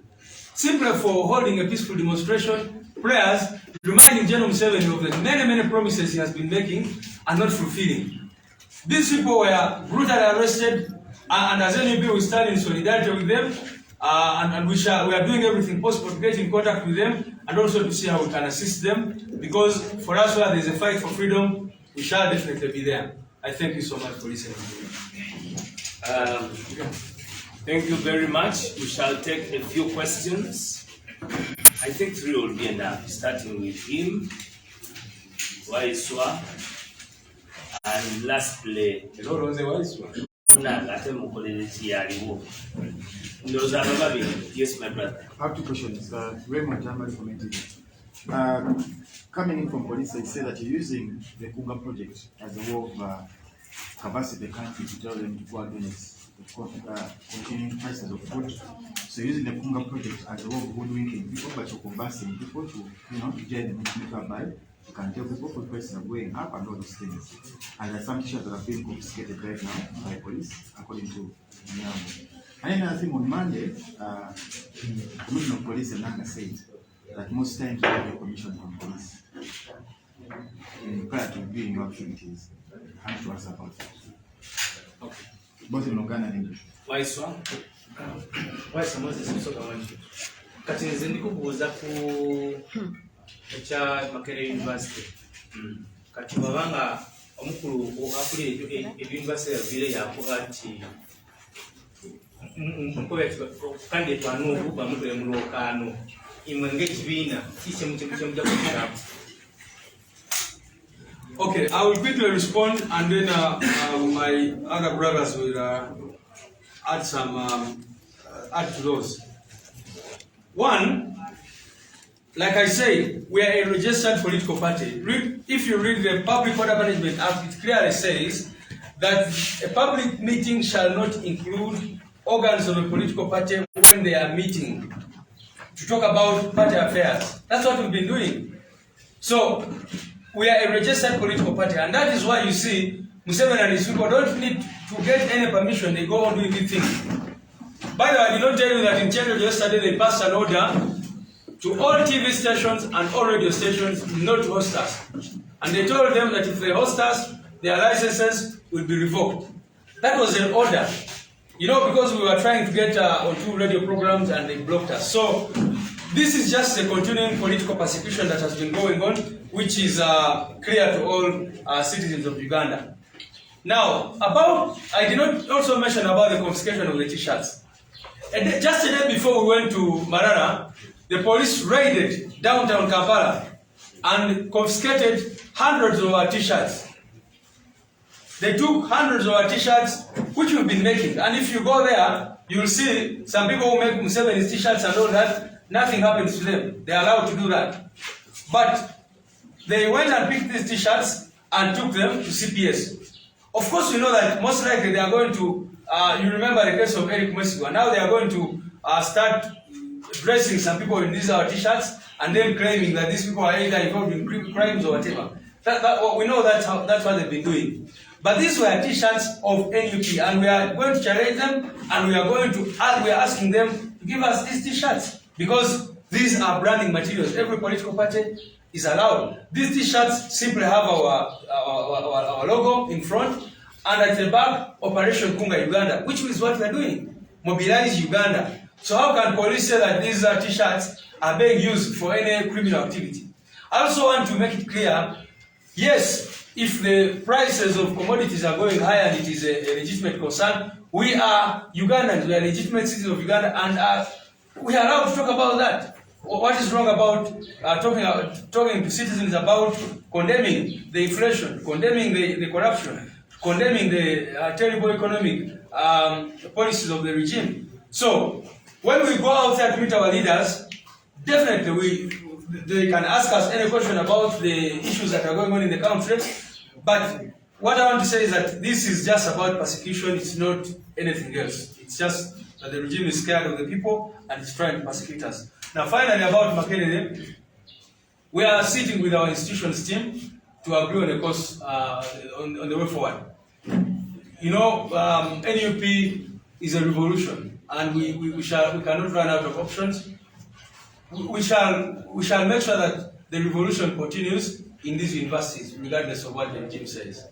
simply for holding a peaceful demonstration, prayers, reminding General Museveni of the many, many promises he has been making and not fulfilling. These people were brutally arrested, and as NUP we stand in solidarity with them, and we are doing everything possible to get in contact with them and also to see how we can assist them, because for us where there is a fight for freedom, we shall definitely be there. I thank you so much for listening. Thank you very much. We shall take a few questions. I think 3 will be enough, starting with him, Waiswa, and lastly, yes, my brother. I have 2 questions. Raymond Jamali from NTV. Coming in from police, they say that you're using the Kunga project as a way of capacity the country to tell them to go against continuing prices of food. So using the Kunga project as a way of hoodwinking people, but you're conversing people to, to join the buy. You can tell people food prices are going up and all those things. And there are some t-shirts that are being confiscated right now by police, according to Nyambo. And another thing, on Monday, the Commissioner of Police in Nanga said that most times we have a commission from police prior to doing your activities. How to answer about that? Okay. Both in Luganda and English. Waiswa? Waiswa Moses Musoka Wanji. Kati nze ndikubuuza ku ekya Makerere University. Kati babanga omukulu akuli ebyunivasite yavire yakuba nti kandi twanubu bamutule mulokano imwe ng'ekibiina kikyemujja kukiramu. Okay, I will quickly respond, and then my other brothers will add some add to those. One, like I say, we are a registered political party. If you read the Public Order Management Act, it clearly says that a public meeting shall not include organs of a political party when they are meeting to talk about party affairs. That's what we've been doing. So we are a registered political party, and that is why you see Museveni and his people don't need to get any permission. They go on doing these things. By the way, I did not tell you that in Chennai yesterday they passed an order to all TV stations and all radio stations not to host us. And they told them that if they host us, their licenses will be revoked. That was an order. You know, because we were trying to get on 2 radio programs and they blocked us. So this is just a continuing political persecution that has been going on, which is clear to all citizens of Uganda. Now, I did not also mention about the confiscation of the T-shirts. Just a day before we went to Marara, the police raided downtown Kampala and confiscated hundreds of our T-shirts. They took hundreds of our T-shirts, which we've been making. And if you go there, you will see some people who make Museveni's T-shirts and all that, nothing happens to them. They are allowed to do that. But they went and picked these T-shirts and took them to CPS. Of course, we know that most likely they are going to, you remember the case of Eric Waiswa. Now they are going to start dressing some people in these our T-shirts and then claiming that these people are either involved in crimes or whatever. We know that's what they've been doing. But these were T-shirts of NUP, and we are going to challenge them, and we are asking them to give us these T-shirts because these are branding materials. Every political party is allowed. These T-shirts simply have our logo in front, and at the back, Operation Kunga Uganda, which is what we are doing. Mobilize Uganda. So how can police say that these T-shirts are being used for any criminal activity? I also want to make it clear, yes, if the prices of commodities are going higher and it is a legitimate concern, we are Ugandans, we are legitimate citizens of Uganda, and we are allowed to talk about that. What is wrong about talking to citizens about condemning the inflation, condemning the corruption, condemning the terrible economic policies of the regime? So, when we go out there to meet our leaders, definitely they can ask us any question about the issues that are going on in the country. But what I want to say is that this is just about persecution, it's not anything else. It's just that the regime is scared of the people and it's trying to persecute us. Now finally about Makerere, we are sitting with our institutions team to agree on a course on the way forward. You know, NUP is a revolution and we cannot run out of options. We shall make sure that the revolution continues in these universities, regardless of what the regime says.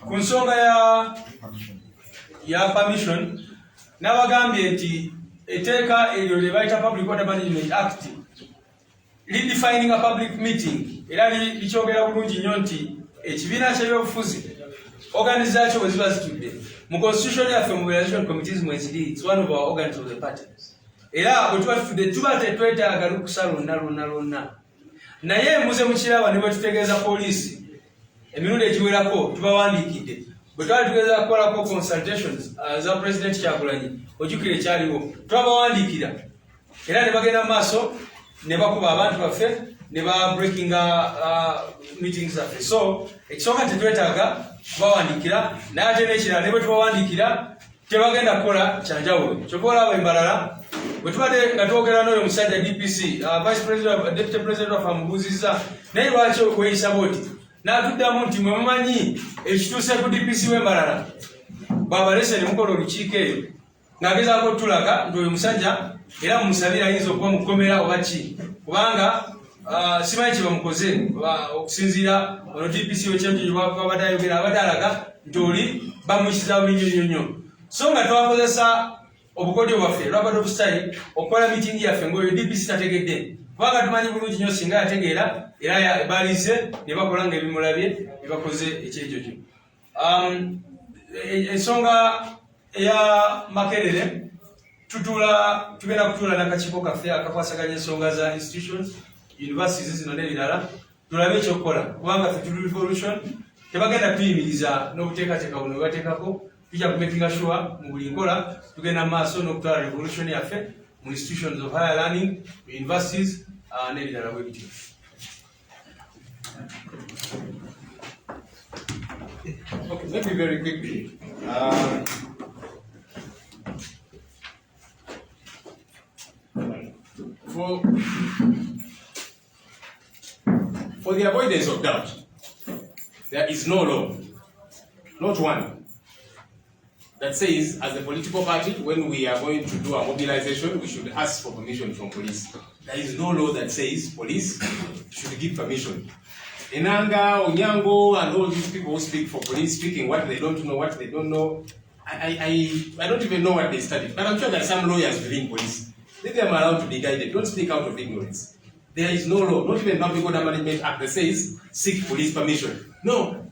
Kunsonga ya permission, nabagambye nti eteeka eryo lye bayita Public Order Management Act redefining a public meeting era likyogera bulungi nnyo nti ekibiina ky'ebyobufuzi organization bwe ziba zitudde mu constitution yaffe mobilization committees mweziri, it's one of our organs of the party. Era bwe tuba tutudde tuba tetwetaaga lukusa lonna naye muze mukiraba ne bwe tutegeeza poliisi emirundi egiwerako tubawandiikidde bwe twali tugeeza kukolako consultations za president Kyagulanyi ojjukira ekyaliwo twabawandiikira era ne bagenda mu maaso ne bakuba abantu baffe ne ba breakinga meetings zaffe. So ekisooka tetwetaaga kubawandiikira naye ate n'ekirala ne bwe tubawandiikira tebagenda kukola kyanjawulo. Kyova olaba embalala bwe tubadde nga twogera n'oyo omusajja DPC Vice President, Deputy President waffe amubuuzizza naye lwaki okweyisa bwoti n'atuddamu nti mwe mumanyi ekituuse ku DPC w'embalala bw'abalese ne mukola olukiiko eyo ng'agezaako tulaga nti oyo musajja era mumusabira ayinza okuba mukomera oba ki kubanga simanyi kye bamukoze okusinziira ono DPC w'ekyemjinji babadde ayogera abadde alaga nti oli bamuyisizaawo minyonyonyo. So nga twakozesa obukodyo bwaffe Robert of Style okukola meeting yaffe ng'oyo DPC tategedde kubanga tumanyi bulungi nnyo singa yategeera era baliise ne bakola ng'ebimulabye ne bakoze ekyekyo kyo. Ensonga eya Makerere tugenda kutuula n'akakiiko kaffe akakwasaganya ensonga za institutions, universities zino n'ebirala tulabe ekyokukola kubanga ffe tuli revolution tebagenda tuyimiriza n'obuteekateeka buno bwe bateekako. Tujja kumakinga sure mu buli nkola tugenda mu maaso n'okutwala revolution yaffe mu institutions of higher learning, universities n'ebirala bwe bityo. Okay, let me very quickly. For the avoidance of doubt, there is no law, not one, that says, as a political party, when we are going to do a mobilization, we should ask for permission from police. There is no law that says police should give permission. Enanga, Onyango, and all these people who speak for police, speaking what they don't know, what they don't know. I don't even know what they studied, but I'm sure there are some lawyers within police. Let them allowed to be guided. Don't speak out of ignorance. There is no law, not even Public Order Management Act that says seek police permission. No.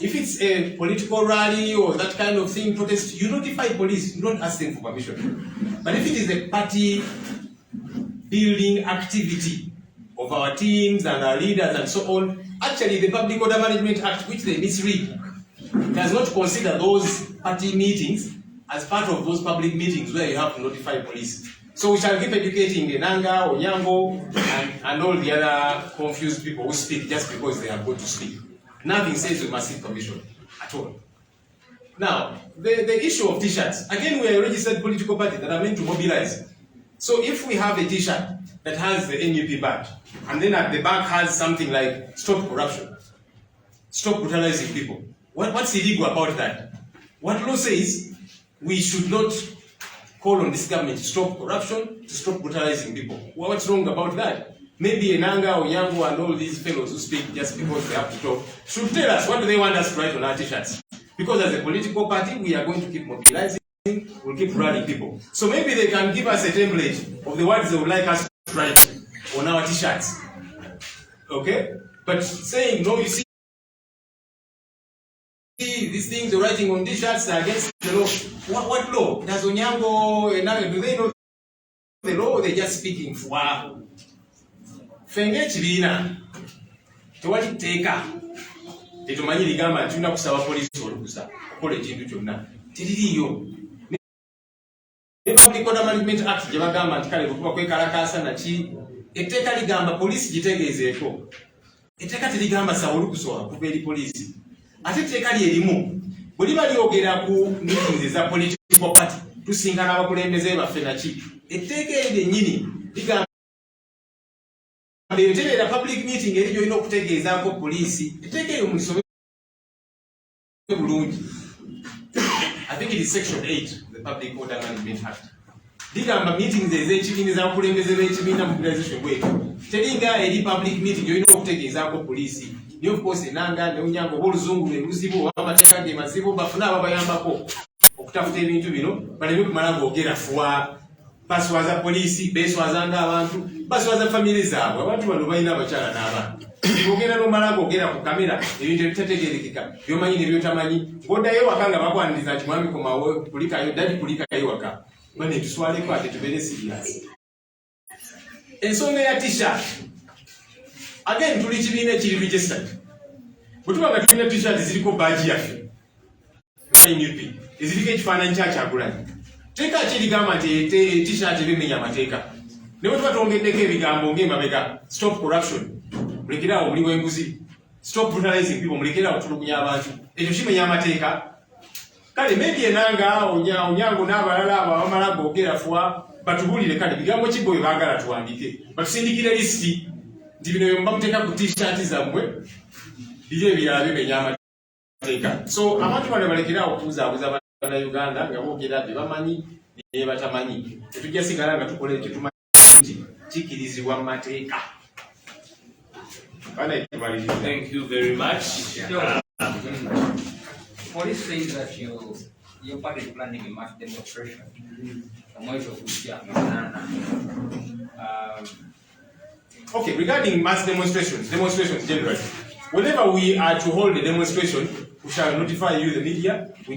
If it's a political rally or that kind of thing, protest, you notify police, you don't ask them for permission. But if it is a party building activity of our teams and our leaders and so on, actually the Public Order Management Act, which they misread, does not consider those party meetings as part of those public meetings where you have to notify police. So we shall keep educating Enanga, Onyango, and all the other confused people who speak just because they have got to speak. Nothing says we must seek permission at all. Now, the issue of t-shirts. Again, we are a registered political party that are meant to mobilize. So if we have a t-shirt that has the NUP badge, and then at the back has something like stop corruption, stop brutalizing people, what's illegal about that? What law says we should not call on this government to stop corruption, to stop brutalizing people. What's wrong about that? Maybe Enanga, Onyango, and all these fellows who speak just because they have to talk should tell us what do they want us to write on our t-shirts. Because as a political party, we are going to keep mobilizing, we'll keep running people. So maybe they can give us a template of the words they would like us to write on our t-shirts. Okay? But saying, no, you see, these things they're writing on t-shirts are against the law. What law? Does Onyango, Enanga, do they know the law or they're just speaking for? Fenge chibina tewali teeka tetumanyi ligamba tulina kusaba poliisi olukusa okukola ekintu kyonna teririiyo. Ne Public Order Management Act gye bagamba nti kale bwekuba kwekalakaasa naki etteeka ligamba poliisi gitegeezeeko. Etteeka terigamba saba olukusa kuva eri poliisi. Ate etteeka lyerimu bwe liba lyogera ku meetings eza political party tusinga n'abakulembeze baffe naki etteeka eryo lyennyini ligamba the public meeting eri gyolina okutegeezaako poliisi etteeka eyo mulisome bulungi. I think it is section 8 of the Public Order Management Act. Ligamba meetings ez'ekibiina ez'abakulembeze b'ekibiina mobilization bwetu teringa eri public meeting gyolina okutegeezaako poliisi. Ni of course Enanga ne Onyango oluzungu lwe luzibu amateeka ge mazibu bafuna ababayambako okutafuta ebintu bino baleme kumala googera fuwa baswaza poliisi beswazanga abantu baswaza family zaabwe. Abantu bano balina abakyala n'abaana ogenda n'omala googera ku kamera ebintu ebitategeerekeka byomanyi ne byotamanyi ng'oddayo waka nga bakwaniriza nti mwami komawo kulikayo dadi kulikayo waka bane tuswaleko ate tubeere serious. Ensonga ya t-shirt again tuli kibiina ekiri registered. Bwe tuba nga tulina t-shirt ziriko badge yaffe NUP eziriko ekifaananyi kya Kyagulanyi teeka ki ligamba nti t-shirt ebimenya amateeka ne bwe tuba twongeddeko ebigambo ng'emabega stop corruption mulekerawo omuli w'enguzi, stop brutalizing people mulekerawo tulugunya abantu, ekyo kimenya amateeka. Kale maybe Enanga Onyango n'abalala abo abamala googera fuwa batubulire kale bigambo ki bwe baagala tuwandike batusindikire lisiti nti bino bye mubamuteeka ku t-shirt zammwe biri ebirala bimenya amateeka. So abantu bano balekerawo okubuzaabuza Uganda nga boogera bye bamanyi ne batamanyi. Tetujja sigala nga tukola ekyo tumanyi nti kikirizibwa mu mateeka. Thank you very much. Police says that your party is planning a mass demonstration from Waiswa. Okay, regarding mass demonstrations generally, whenever we are to hold a demonstration, we shall notify you, the media. We